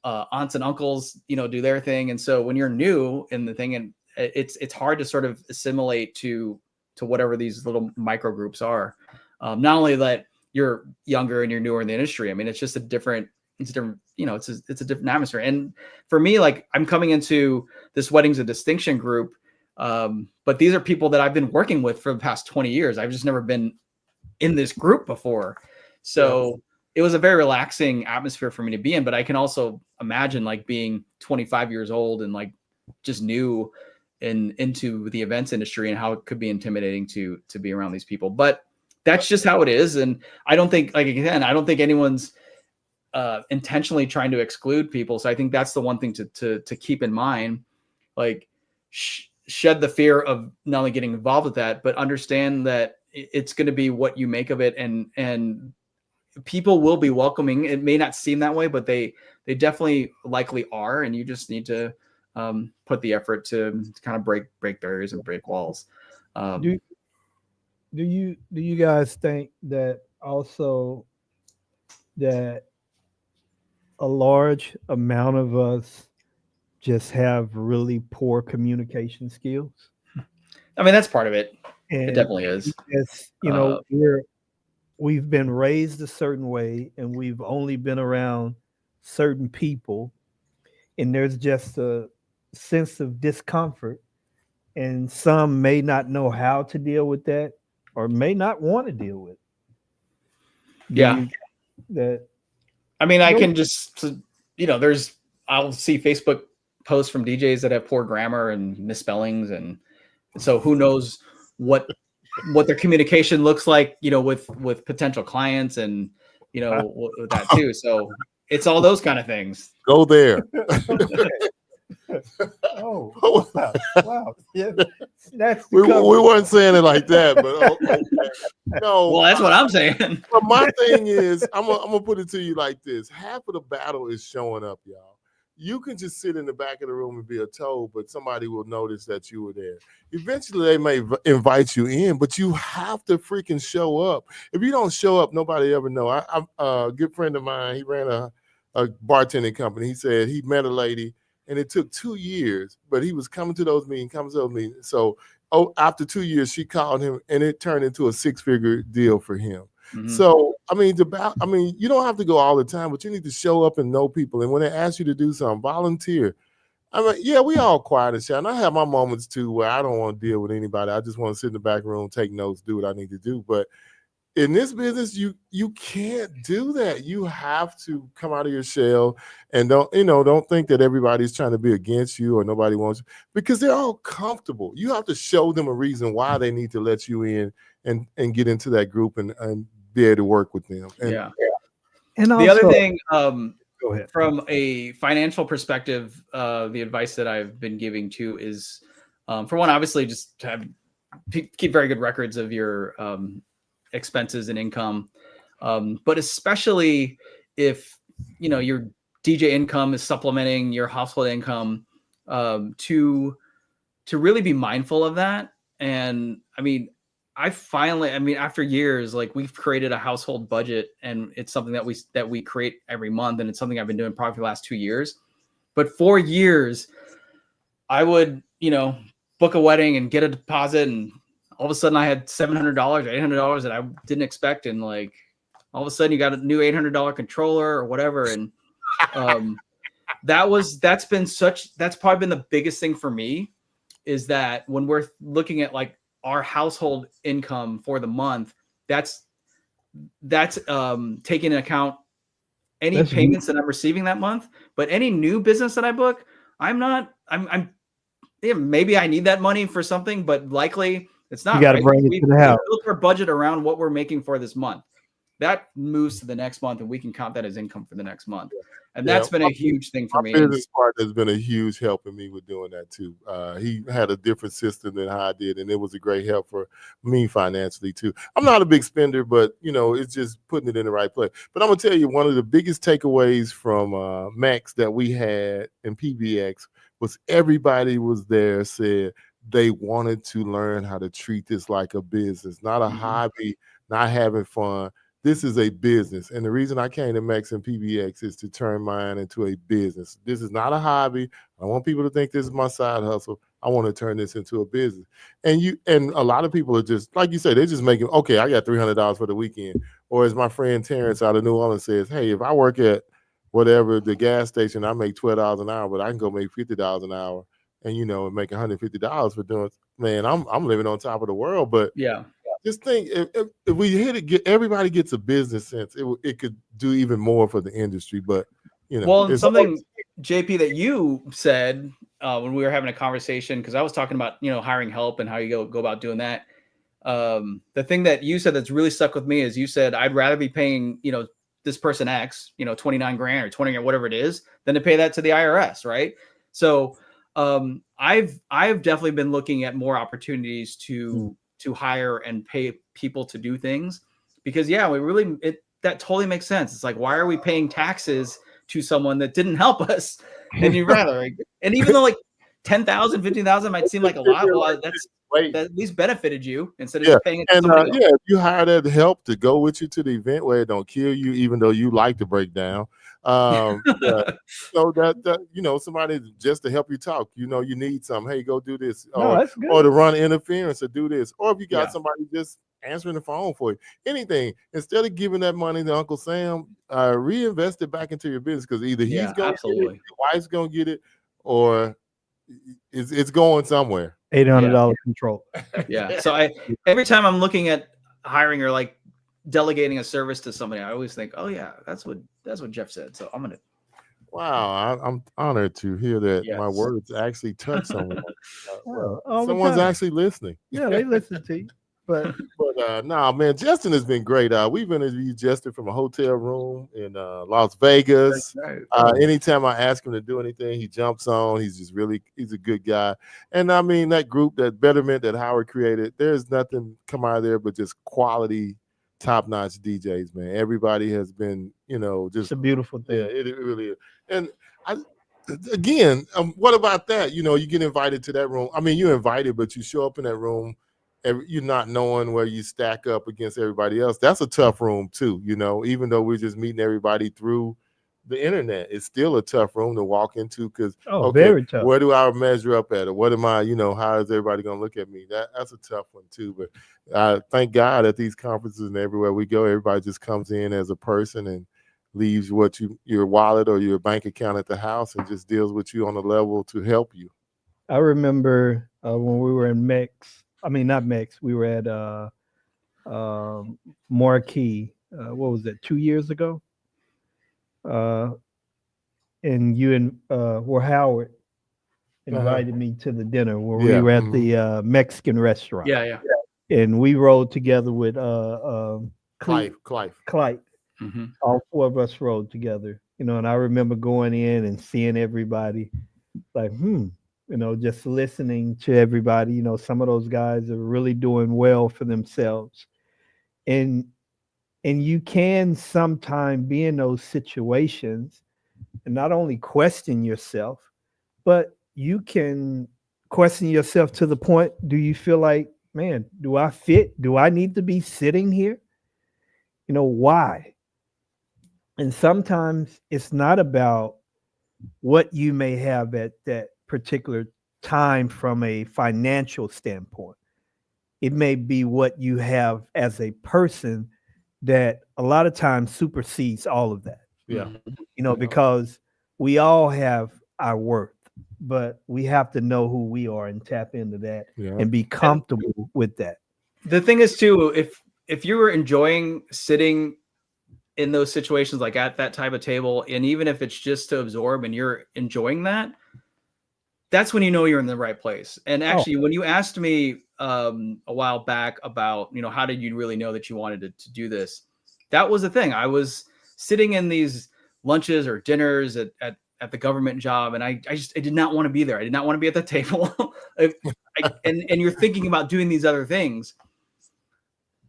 aunts and uncles, you know, do their thing. And so when you're new in the thing, and it's hard to sort of assimilate to whatever these little micro groups are. Not only that you're younger and you're newer in the industry, I mean, it's just a different, you know, it's a different atmosphere. And for me, like I'm coming into this Weddings of Distinction group, but these are people that I've been working with for the past 20 years. I've just never been in this group before. So it was a very relaxing atmosphere for me to be in, but I can also imagine like being 25 years old and like just new into the events industry, and how it could be intimidating to be around these people. But that's just how it is. And I don't think, like, again, I don't think anyone's intentionally trying to exclude people. So I think that's the one thing to keep in mind, like shed the fear of not only getting involved with that, but understand that it's going to be what you make of it. And people will be welcoming. It may not seem that way, but they definitely likely are. And you just need to put the effort to kind of break barriers and break walls. Do you guys think that also that a large amount of us just have really poor communication skills? I mean, that's part of it. And it definitely is. It's, you know, we've been raised a certain way, and we've only been around certain people, and there's just a sense of discomfort, and some may not know how to deal with that or may not want to deal with. I mean, I can just, you know, I'll see Facebook posts from DJs that have poor grammar and misspellings, and so who knows what their communication looks like, with potential clients, and with that too. So it's all those kind of things. Go there. Oh, wow. Yeah, we weren't saying it like that, but okay. No. Well, that's what I'm saying. But my thing is, I'm gonna put it to you like this: half of the battle is showing up, y'all. You can just sit in the back of the room and be a toad, but somebody will notice that you were there. Eventually, they may invite you in, but you have to freaking show up. If you don't show up, nobody ever know. I'm a good friend of mine. He ran a bartending company. He said he met a lady, and it took 2 years, but he was coming to those meetings, So after 2 years, she called him, and it turned into a 6-figure deal for him. Mm-hmm. So, you don't have to go all the time, but you need to show up and know people. And when they ask you to do something, volunteer. Yeah, we all quiet and shy. And I have my moments too where I don't want to deal with anybody. I just want to sit in the back room, take notes, do what I need to do. But in this business, you can't do that. You have to come out of your shell, and don't think that everybody's trying to be against you or nobody wants you, because they're all comfortable. You have to show them a reason why they need to let you in and get into that group and be able to work with them. And, And the other thing, go ahead. From a financial perspective, the advice that I've been giving to is, for one, obviously just to keep very good records of your expenses and income, but especially if your DJ income is supplementing your household income, to really be mindful of that. And after years, like, we've created a household budget, and it's something that we create every month, and it's something I've been doing probably for the last 2 years. But for years, I would book a wedding and get a deposit, and all of a sudden I had $700, $800 that I didn't expect. And like, all of a sudden you got a new $800 controller or whatever. And that's probably been the biggest thing for me, is that when we're looking at like our household income for the month, that's taking into account any payments that I'm receiving that month. But any new business that I book, maybe I need that money for something, but likely it's not. You got to bring it to the house. We built our budget around what we're making for this month. That moves to the next month, and we can count that as income for the next month. And that's been a huge thing for me. My business partner has been a huge help in me with doing that too. He had a different system than how I did, and it was a great help for me financially too. I'm not a big spender, but it's just putting it in the right place. But I'm gonna tell you, one of the biggest takeaways from Max that we had in PBX was everybody was there said they wanted to learn how to treat this like a business, not a hobby, not having fun. This is a business. And the reason I came to Max and PBX is to turn mine into a business. This is not a hobby. I want people to think this is my side hustle. I want to turn this into a business. And a lot of people are just, like you say, they're just making, okay, I got $300 for the weekend. Or as my friend Terrence out of New Orleans says, hey, if I work at whatever, the gas station, I make $12 an hour, but I can go make $50 an hour and make $150 for doing, man, I'm living on top of the world. But just think, if we hit it, everybody gets a business sense, it could do even more for the industry. But well, something JP that you said when we were having a conversation, because I was talking about hiring help and how you go about doing that. The thing that you said that's really stuck with me is you said I'd rather be paying this person X, 29 grand or 20 or whatever it is, than to pay that to the IRS, right? So I've definitely been looking at more opportunities to hire and pay people to do things, because that totally makes sense. It's like, why are we paying taxes to someone that didn't help us? And you'd rather, and even though like 10,000, 15,000 might seem like a lot, well, that at least benefited you instead of just paying it to somebody else. If you hire that help to go with you to the event where it don't kill you, even though you like to break down, so that somebody just to help you talk, you need something. Hey, go do this, or to run interference, or do this, or if you got somebody just answering the phone for you, anything, instead of giving that money to Uncle Sam, reinvest it back into your business, because either he's going to get it, your wife's going to get it, or it's going somewhere. $800 control. Yeah. So every time I'm looking at hiring or like delegating a service to somebody, I always think, oh yeah, that's what Jeff said. So I'm gonna. Wow, I'm honored to hear that my Yes. words actually touch someone. All the Someone's time. actually listening. Yeah, they listen to you. But But nah, man, Justin has been great. We've interviewed Justin from a hotel room in Las Vegas. Right. Anytime I ask him to do anything, he jumps on. He's a good guy. And I mean, that group, that Betterment that Howard created, there's nothing come out of there but just quality, top-notch DJs, man. Everybody has been, it's just a beautiful thing. yeah, it really is. And again, what about that? You get invited to that room. I mean, you're invited, but you show up in that room, you're not knowing where you stack up against everybody else. That's a tough room too. Even though we're just meeting everybody through the internet, it's still a tough room to walk into because very tough. where do I measure up at, or what am I? How is everybody going to look at me? That's a tough one too. But thank God at these conferences and everywhere we go, everybody just comes in as a person and leaves your wallet or your bank account at the house and just deals with you on a level to help you. I remember when we were in Mex. I mean, not Mex. We were at Marquee. What was that? 2 years ago. And you and were Howard invited me to the dinner where we were at the Mexican restaurant. Yeah. And we rode together with Clive. Mm-hmm. All four of us rode together, and I remember going in and seeing everybody like, just listening to everybody. Some of those guys are really doing well for themselves. And you can sometimes be in those situations and not only question yourself, but you can question yourself to the point, do you feel like, man, do I fit? Do I need to be sitting here? Why? And sometimes it's not about what you may have at that particular time from a financial standpoint. It may be what you have as a person that a lot of times supersedes all of that. Yeah. Because we all have our worth, but we have to know who we are and tap into that and be comfortable with that. The thing is too, if you were enjoying sitting in those situations, like at that type of table, and even if it's just to absorb and you're enjoying that, that's when you know you're in the right place. And actually, when you asked me a while back about, how did you really know that you wanted to do this? That was the thing. I was sitting in these lunches or dinners at the government job, and I did not want to be there. I did not want to be at the table. and you're thinking about doing these other things.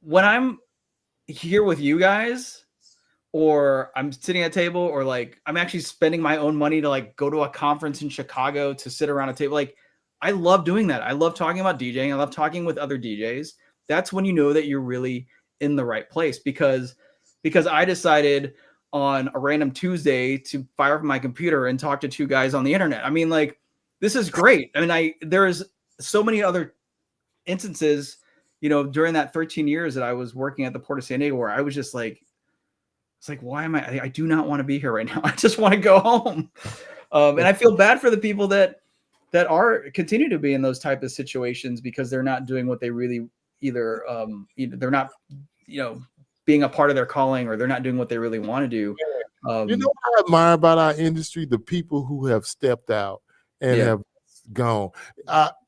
When I'm here with you guys, or I'm sitting at a table, or like I'm actually spending my own money to like go to a conference in Chicago to sit around a table. Like I love doing that. I love talking about DJing. I love talking with other DJs. That's when you know that you're really in the right place, because I decided on a random Tuesday to fire up my computer and talk to two guys on the internet. I mean, like, this is great. I mean, there's so many other instances, during that 13 years that I was working at the Port of San Diego, where I was just like, it's like, why am I do not want to be here right now. I just want to go home. And I feel bad for the people that continue to be in those type of situations, because they're not doing what they really either they're not, being a part of their calling, or they're not doing what they really want to do. What I admire about our industry? The people who have stepped out and have gone.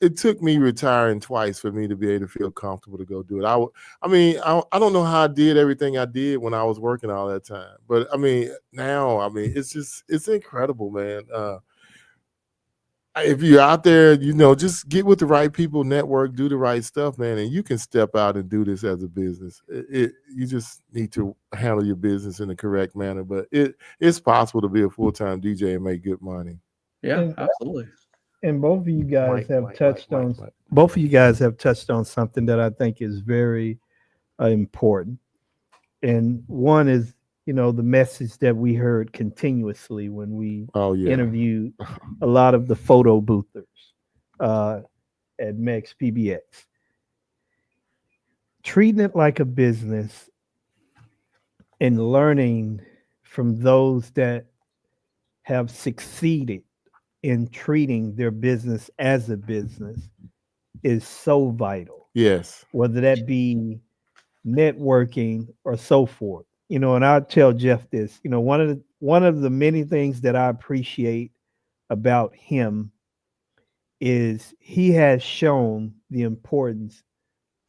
It took me retiring twice for me to be able to feel comfortable to go do it. I don't know how I did everything I did when I was working all that time, but now, it's incredible, man. If you're out there, just get with the right people, network, do the right stuff, man, and you can step out and do this as a business. You just need to handle your business in the correct manner, but it's possible to be a full-time DJ and make good money. Yeah, absolutely. And both of you guys have touched on something that I think is very important. And one is, the message that we heard continuously when we interviewed a lot of the photo boothers at MEX PBX. Treating it like a business and learning from those that have succeeded in treating their business as a business is so vital. Yes. Whether that be networking or so forth. And I'll tell Jeff this, one of one of the many things that I appreciate about him is he has shown the importance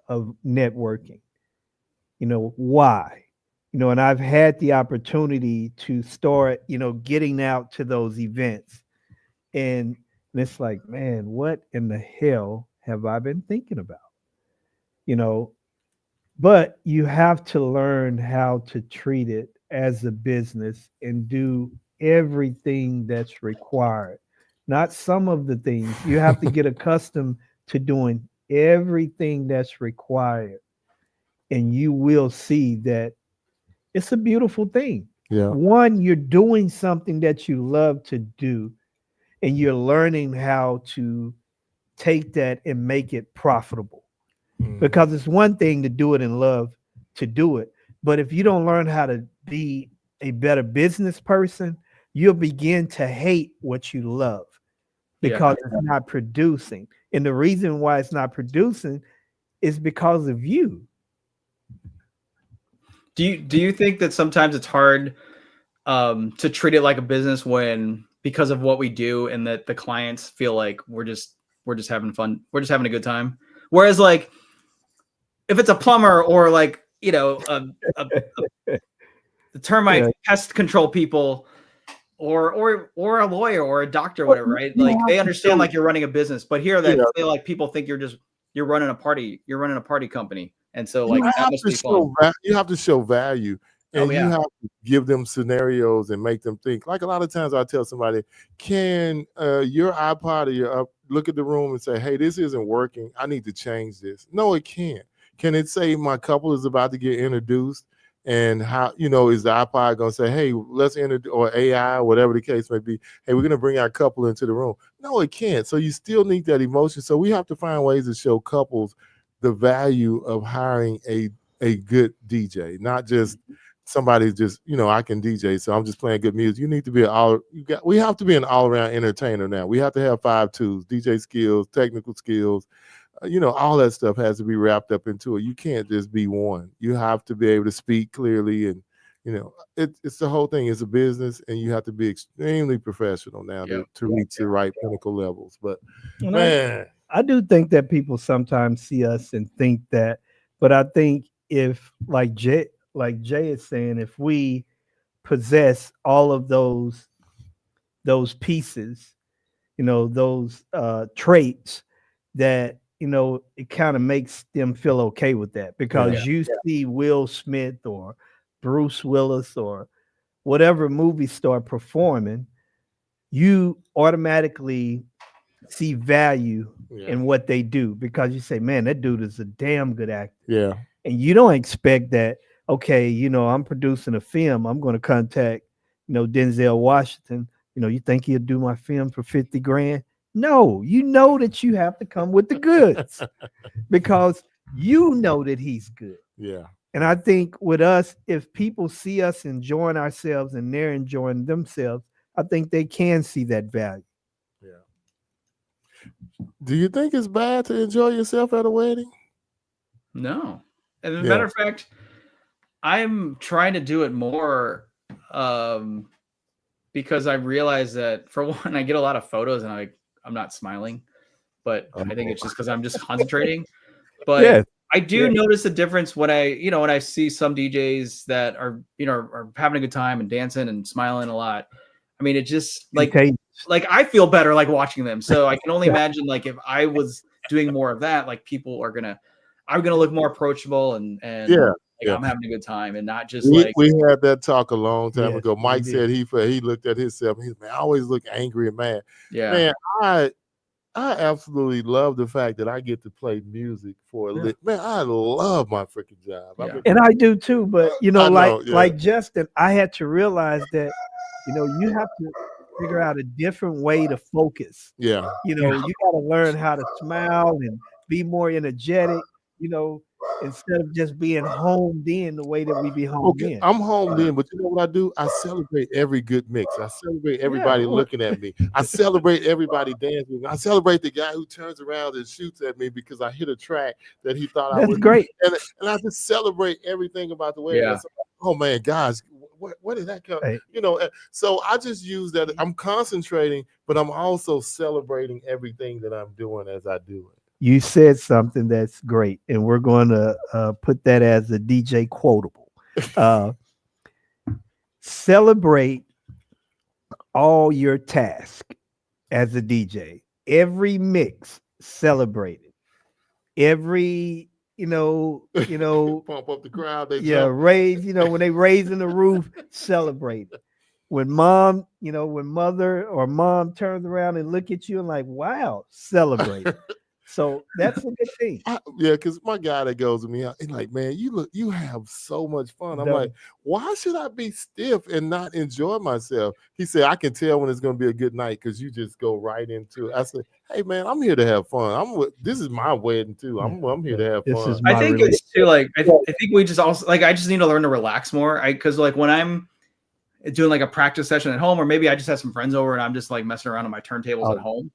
of networking. Why? And I've had the opportunity to start, getting out to those events. And it's like, man, what in the hell have I been thinking about? You know, but you have to learn how to treat it as a business and do everything that's required, not some of the things. You have to get accustomed to doing everything that's required, and you will see that it's a beautiful thing. Yeah. One, you're doing something that you love to do, and you're learning how to take that and make it profitable. Because it's one thing to do it and love to do it, but if you don't learn how to be a better business person, you'll begin to hate what you love because it's not producing. And the reason why it's not producing is because of you. Do you think that sometimes it's hard to treat it like a business when, because of what we do, and that the clients feel like we're just having fun, we're just having a good time, whereas like if it's a plumber or like the termite pest control people or a lawyer or a doctor, whatever, right? Like they understand like you're running a business, but here they like people think you're running a party company, and so like that must be fun. You have to show value, and you have to give them scenarios and make them think. Like a lot of times I tell somebody, can your iPod or your look at the room and say, hey, this isn't working, I need to change this. No, it can't. Can it say my couple is about to get introduced, and how, is the iPod going to say, hey, let's introduce, or AI, whatever the case may be, hey, we're going to bring our couple into the room? No, it can't. So you still need that emotion. So we have to find ways to show couples the value of hiring a good DJ, not just somebody just, I can DJ, so I'm just playing good music. You need to be we have to be an all-around entertainer now. We have to have 5 tools: DJ skills, technical skills. All that stuff has to be wrapped up into it. You can't just be one. You have to be able to speak clearly, and it's the whole thing. It's a business, and you have to be extremely professional now to reach the right pinnacle levels. But man, I do think that people sometimes see us and think that, but I think if like Jay is saying, if we possess all of those pieces, those traits, that it kind of makes them feel okay with that, because you see Will Smith or Bruce Willis or whatever movie star performing, you automatically see value in what they do, because you say, man, that dude is a damn good actor. Yeah. And you don't expect that, okay, I'm producing a film, I'm going to contact, Denzel Washington. You think he'll do my film for 50 grand? No, that you have to come with the goods because that he's good. Yeah. And I think with us, if people see us enjoying ourselves and they're enjoying themselves, I think they can see that value. Yeah. Do you think it's bad to enjoy yourself at a wedding? No. As a matter of fact, I'm trying to do it more because I realize that, for one, I get a lot of photos and I'm not smiling, but I think it's just because I'm just concentrating. But I do notice a difference when I see some DJs that are having a good time and dancing and smiling a lot. I mean, it just like I feel better like watching them. So I can only imagine, like, if I was doing more of that, like people I'm gonna look more approachable and I'm having a good time and not just we had that talk a long time ago. Mike said he looked at himself and he's, man, I always look angry and mad. Yeah, man, I absolutely love the fact that I get to play music for a living. Man, I love my freaking job. And I do too, but like Justin, I had to realize that you have to figure out a different way to focus. Yeah. You got to learn how to smile and be more energetic, instead of just being homed in the way that we be homed in. I'm homed in, but you know what I do? I celebrate every good mix. I celebrate everybody looking at me. I celebrate everybody dancing. I celebrate the guy who turns around and shoots at me because I hit a track that he thought I was great. And I just celebrate everything about the way. Oh man, guys, where did that come? Hey. So I just use that. I'm concentrating, but I'm also celebrating everything that I'm doing as I do it. You said something that's great, and we're going to put that as a DJ quotable. Celebrate all your tasks as a DJ. Every mix, celebrate it. Every Pump up the crowd. They jump. raise. When they raising the roof, celebrate it. When mother or mom turns around and look at you and like, wow, celebrate. So that's a good thing. Because my guy that goes with me, he's like, man, you have so much fun. I'm like, why should I be stiff and not enjoy myself? He said, I can tell when it's going to be a good night because you just go right into it. I said, hey, man, I'm here to have fun. This is my wedding too. I'm here to have fun. I think it's too like I think we just also like I just need to learn to relax more. Because like when I'm doing like a practice session at home, or maybe I just have some friends over and I'm just like messing around on my turntables at home,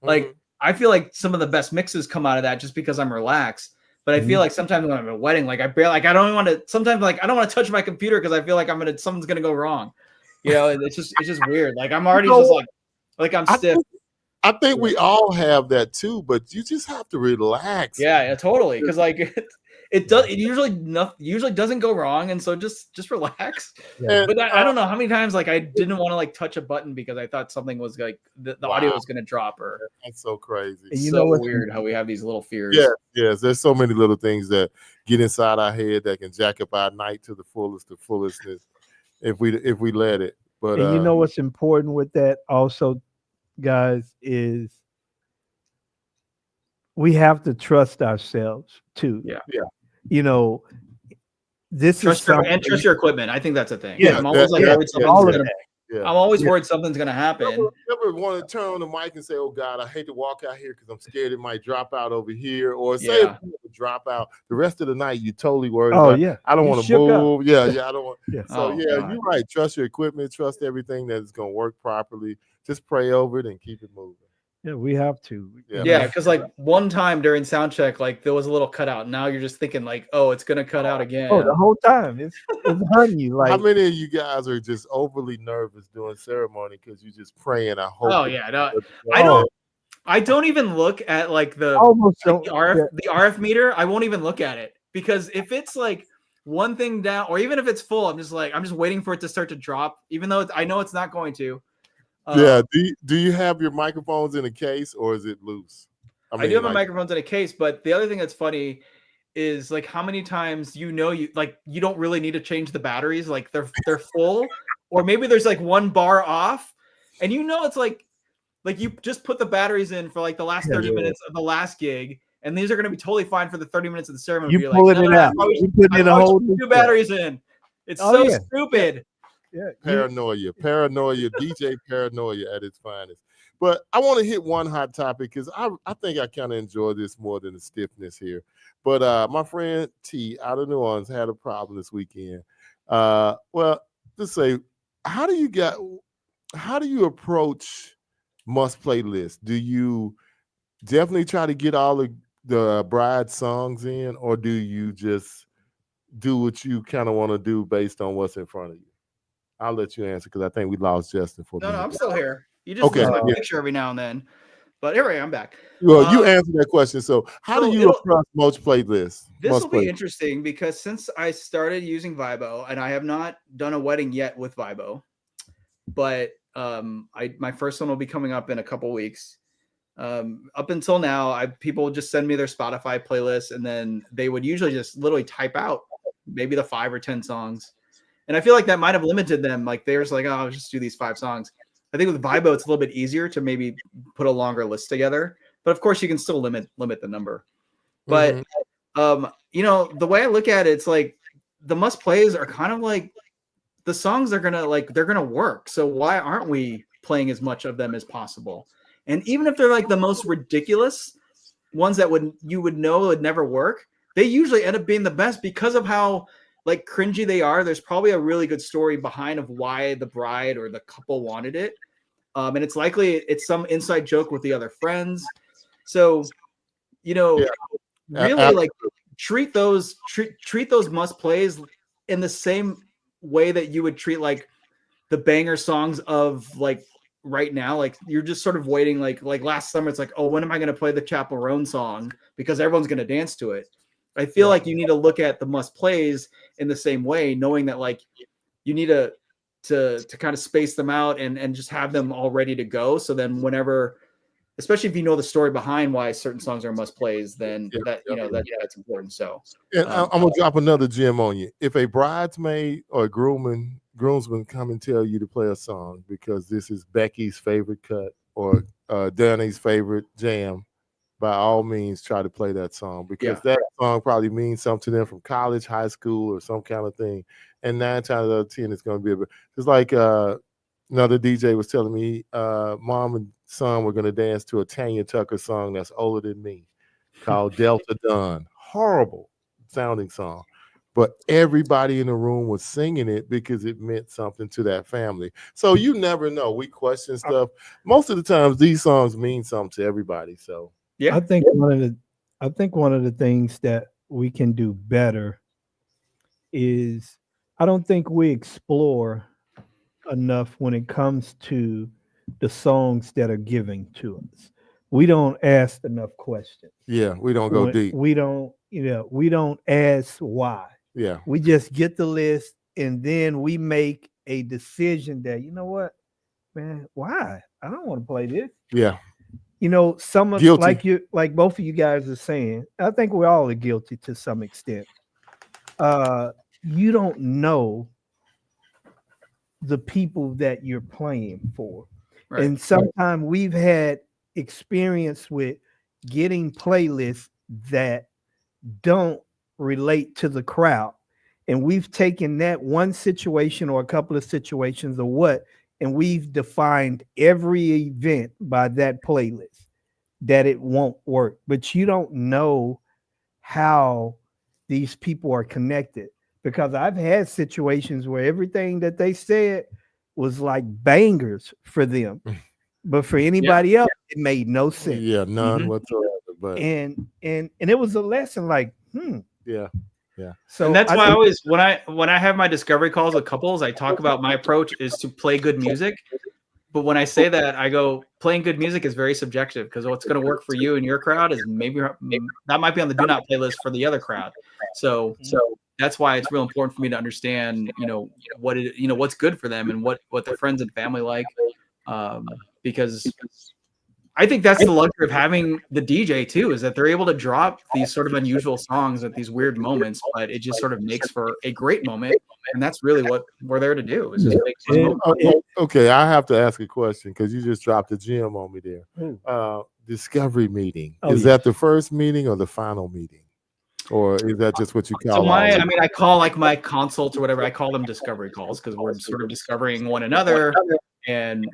like. I feel like some of the best mixes come out of that just because I'm relaxed. But I feel like sometimes when I'm at a wedding, like I don't want to. Sometimes like I don't want to touch my computer because I feel like something's gonna go wrong. It's just weird. Like I'm already just like I'm stiff. I think we all have that too, but you just have to relax. Yeah, totally. Because like it usually doesn't go wrong, and so just relax. Yeah. But I don't know how many times like I didn't want to like touch a button because I thought something was like the audio was going to drop. Or that's so crazy. It's so weird how we have these little fears. Yes. There's so many little things that get inside our head that can jack up our night to the fullestness if we let it. But and what's important with that also, guys, is we have to trust ourselves too. Yeah. This trust is your equipment. I think that's a thing. Yeah, I'm always I'm always worried something's gonna happen. Never want to turn on the mic and say, "Oh God, I hate to walk out here because I'm scared it might drop out over here," or say it drop out. The rest of the night, you totally worried. I don't want to move. Up. Yeah, I don't want. So you're right. Trust your equipment. Trust everything that is going to work properly. Just pray over it and keep it moving. Yeah, we have to. Yeah, because like one time during sound check, like there was a little cutout. Now you're just thinking like, oh, it's gonna cut out again. Oh, the whole time it's hurting you. Like, how many of you guys are just overly nervous doing ceremony because you just praying? I hope. Oh yeah, no, I don't even look at like the RF meter. I won't even look at it because if it's like one thing down, or even if it's full, I'm just waiting for it to start to drop, even though I know it's not going to. Do you have your microphones in a case or is it loose? I do have my microphones in a case, but the other thing that's funny is like how many times you don't really need to change the batteries, like they're full, or maybe there's like one bar off, and it's like you just put the batteries in for like the last 30 minutes of the last gig, and these are going to be totally fine for the 30 minutes of the ceremony. You're pulling it out. You put in a whole new batteries in. It's so stupid. Yeah, paranoia, DJ paranoia at its finest. But I want to hit one hot topic because I think I kind of enjoy this more than the stiffness here. But my friend T out of New Orleans had a problem this weekend. Well, let's say, how do you approach must-play lists? Do you definitely try to get all the bride songs in, or do you just do what you kind of want to do based on what's in front of you? I'll let you answer because I think we lost Justin for a minute. No, I'm still here. You just lose my picture every now and then. But anyway, I'm back. Well, you answered that question. So how do you approach most playlists? This will be interesting because since I started using Vibo, and I have not done a wedding yet with Vibo, but my first one will be coming up in a couple weeks. Up until now, people would just send me their Spotify playlists, and then they would usually just literally type out maybe the 5 or 10 songs. And I feel like that might have limited them. Like they're just like, oh, I'll just do these 5 songs. I think with Vibo, it's a little bit easier to maybe put a longer list together. But of course, you can still limit the number. But the way I look at it, it's like the must plays are kind of like the songs they're gonna work. So why aren't we playing as much of them as possible? And even if they're like the most ridiculous ones that you would know would never work, they usually end up being the best because of how like cringy they are. There's probably a really good story behind of why the bride or the couple wanted it. And it's likely it's some inside joke with the other friends. So, really like treat those must plays in the same way that you would treat like the banger songs of like right now. Like you're just sort of waiting. Like last summer, it's like, oh, when am I going to play the Chapel Roan song because everyone's going to dance to it. I feel like you need to look at the must plays in the same way, knowing that like you need to kind of space them out and just have them all ready to go. So then whenever, especially if you know the story behind why certain songs are must plays, then that's important. So and I'm gonna drop another gem on you. If a bridesmaid or a groomsman come and tell you to play a song because this is Becky's favorite cut or Danny's favorite jam, by all means try to play that song because that song probably means something to them from college, high school, or some kind of thing. And 9 times out of 10, it's going to be it's like another DJ was telling me, mom and son were going to dance to a Tanya Tucker song that's older than me called Delta Dawn. Horrible sounding song. But everybody in the room was singing it because it meant something to that family. So you never know. We question stuff. Most of the times these songs mean something to everybody. So I think one of the things that we can do better is I don't think we explore enough when it comes to the songs that are given to us. We don't ask enough questions. Yeah, we don't go deep. We don't ask why. Yeah. We just get the list and then we make a decision that, you know what, man, why? I don't want to play this. Yeah. You know, some of guilty. like both of you guys are saying, I think we all are guilty to some extent. You don't know the people that you're playing for. Right. And sometimes we've had experience with getting playlists that don't relate to the crowd. And we've taken that one situation or a couple of situations or what, and we've defined every event by that playlist that it won't work. But you don't know how these people are connected, because I've had situations where everything that they said was like bangers for them, but for anybody else, it made no sense. Yeah, none whatsoever. But and it was a lesson. Like, yeah. So and that's why I always when I have my discovery calls with couples, I talk about my approach is to play good music. But when I say that, I go, playing good music is very subjective, because what's going to work for you and your crowd is maybe that might be on the do not playlist for the other crowd. So that's why it's real important for me to understand, what's good for them and what their friends and family like, because I think that's the luxury of having the DJ too, is that they're able to drop these sort of unusual songs at these weird moments, but it just sort of makes for a great moment. And that's really what we're there to do. Is just make okay, I have to ask a question because you just dropped a gem on me there. Discovery meeting. Is that the first meeting or the final meeting? Or is that just what you call it? I call like my consults or whatever, I call them discovery calls, because we're sort of discovering one another. And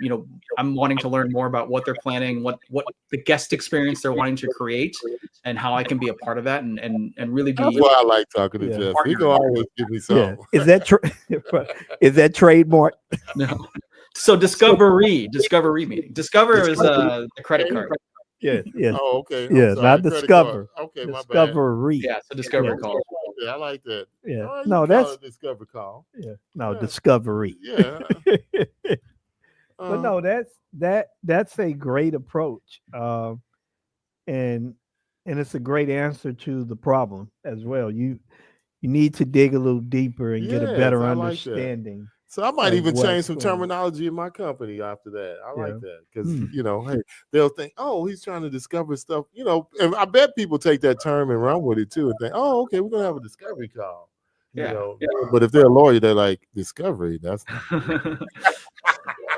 I'm wanting to learn more about what they're planning, what the guest experience they're wanting to create, and how I can be a part of that and really be. That's why I like talking to Jeff. He can always give me something. Yeah. Is that trademark? No. So discovery meeting. Discover is the credit card. Yeah. Oh, okay. Yeah, not discover. Okay, my discovery. bad. Yeah, so discovery call. Yeah, I like that. Yeah. Oh, no, that's a discover call. Yeah. No, discovery. Yeah. But no, that's a great approach, and it's a great answer to the problem as well. You need to dig a little deeper and get a better understanding. So I might even change some terminology in my company after that. I like that because hey, they'll think, oh, he's trying to discover stuff. And I bet people take that term and run with it too and think, oh, okay, we're gonna have a discovery call. But if they're a lawyer, they're like, discovery. That's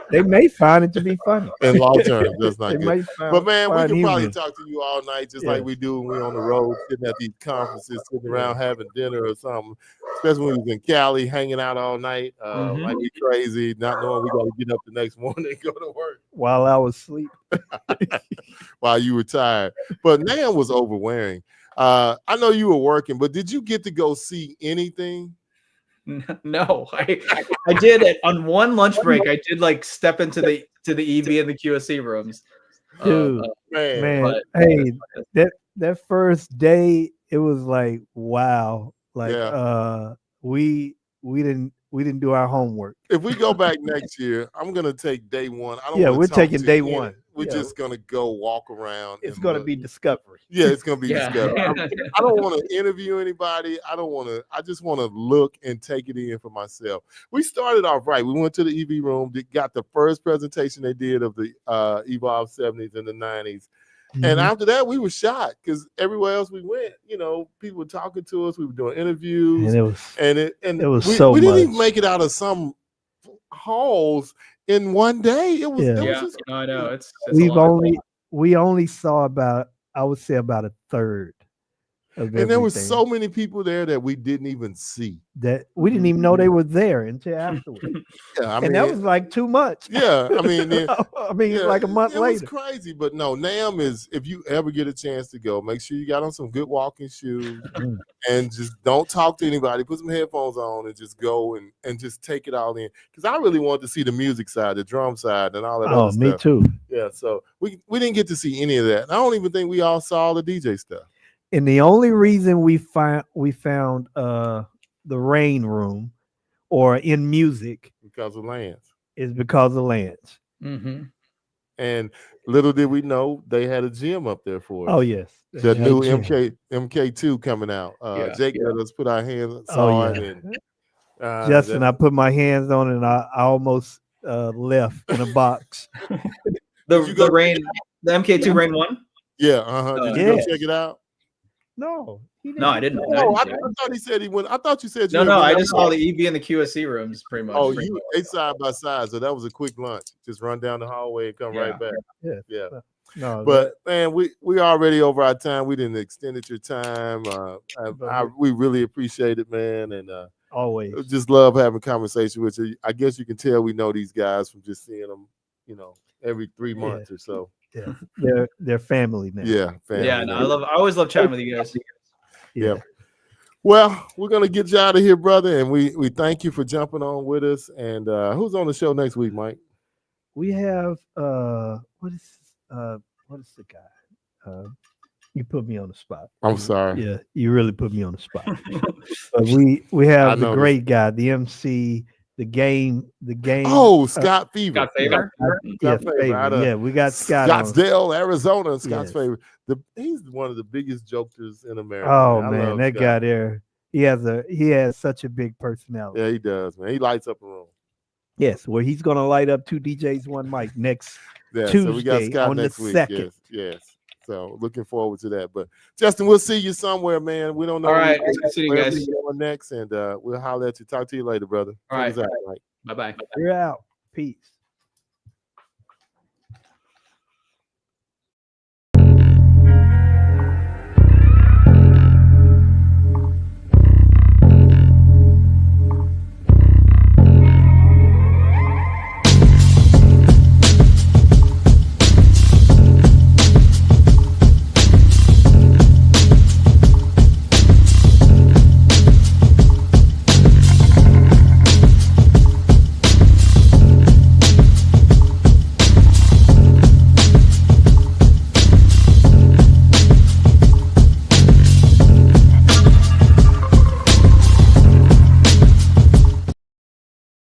they may find it to be funny. In law terms, that's not good. But man, we can probably humor. talk to you all night, just like we do when we're on the road, sitting at these conferences, sitting around having dinner or something. Especially when we was in Cali, hanging out all night, like we crazy, not knowing we got to get up the next morning and go to work. While I was asleep. While you were tired. But Nan was overwearing. I know you were working, but did you get to go see anything? No, I did it on one lunch break. I did like step into the EV and the QSC rooms. Dude, man, hey, that first day, it was like, wow. Like we didn't We didn't do our homework. If we go back next year, I'm gonna take day one. I don't Yeah, wanna we're talk taking to day any- one. We're Yeah. just gonna go walk around. It's and going to look. be discovery. Yeah, it's gonna be Yeah. discovery. I don't want to interview anybody. I just want to look and take it in for myself. We started off right. We went to the EV room. They got the first presentation they did of the Evolve 70s and the 90s. And Mhm. after that, we were shocked because everywhere else we went, people were talking to us. We were doing interviews, And it was we, so we didn't even much. make it out of some halls in one day. It was, Yeah. it was Yeah, just no, I know. It's a We've lot. we only saw about, I would say, about a third of everything. and there were so many people there that we didn't even see. that we didn't even know they were there until afterwards. Yeah, And that was like too much. yeah, I mean, yeah, like a month it was later. crazy. But no, NAM is, if you ever get a chance to go, make sure you got on some good walking shoes and just don't talk to anybody. Put some headphones on and just go and just take it all in. Because I really wanted to see the music side, the drum side, and all that Oh, other me stuff. too. Yeah, so we didn't get to see any of that. And I don't even think we all saw the DJ stuff. And the only reason we found the rain room or in music Because of Lance. is because of Lance. Mm-hmm. And little did we know they had a gym up there for us. Oh yes, The Yeah, new gym. MK2 coming out. Yeah. Jake let us put our hands Oh, on yeah. it. And, Justin, I put my hands on it and I almost left in a box. Did you go The MK2 Rain 1? yeah, Did you go Yes. check it out? No, he No, I didn't. No, I didn't. thought he said he went. I thought you said you No, had no, been I out. just saw the EV and the QSC rooms pretty much. Oh, they side by side, so that was a quick lunch. Just run down the hallway and come right back. Yeah. No, But man, we already over our time. We didn't extend it your time. We really appreciate it, man, and always. just love having conversation with you. I guess you can tell we know these guys from just seeing them, every 3 months or so. Yeah, they're family now. Yeah, family. Yeah, no, I always love chatting with you guys. Yeah. Well, we're gonna get you out of here, brother, and we thank you for jumping on with us. And who's on the show next week, Mike? We have what is the guy? You put me on the spot. I'm sorry. Yeah, you really put me on the spot. But we have the noticed. great guy, the MC, the game. Oh, Scott Fever. Got favor? Yeah, Scott Favor Favor. out of Yeah, we got Scott on. Scottsdale, Arizona. Scott's Yes. favorite. He's one of the biggest jokers in America. Oh I man, love that Scott. guy there. He has such a big personality. Yeah, he does, man. He lights up a room. Yes, where he's gonna light up 2 DJs, 1 mic next Yeah, Tuesday so we got Scott on the next week. 2nd. Yes. So looking forward to that. But Justin, we'll see you somewhere, man. We don't know. All right, where good to see you wherever guys. you're going next, and we'll holler at you. Talk to you later, brother. All right. Check us out, Mike. Bye-bye. You're out. Peace.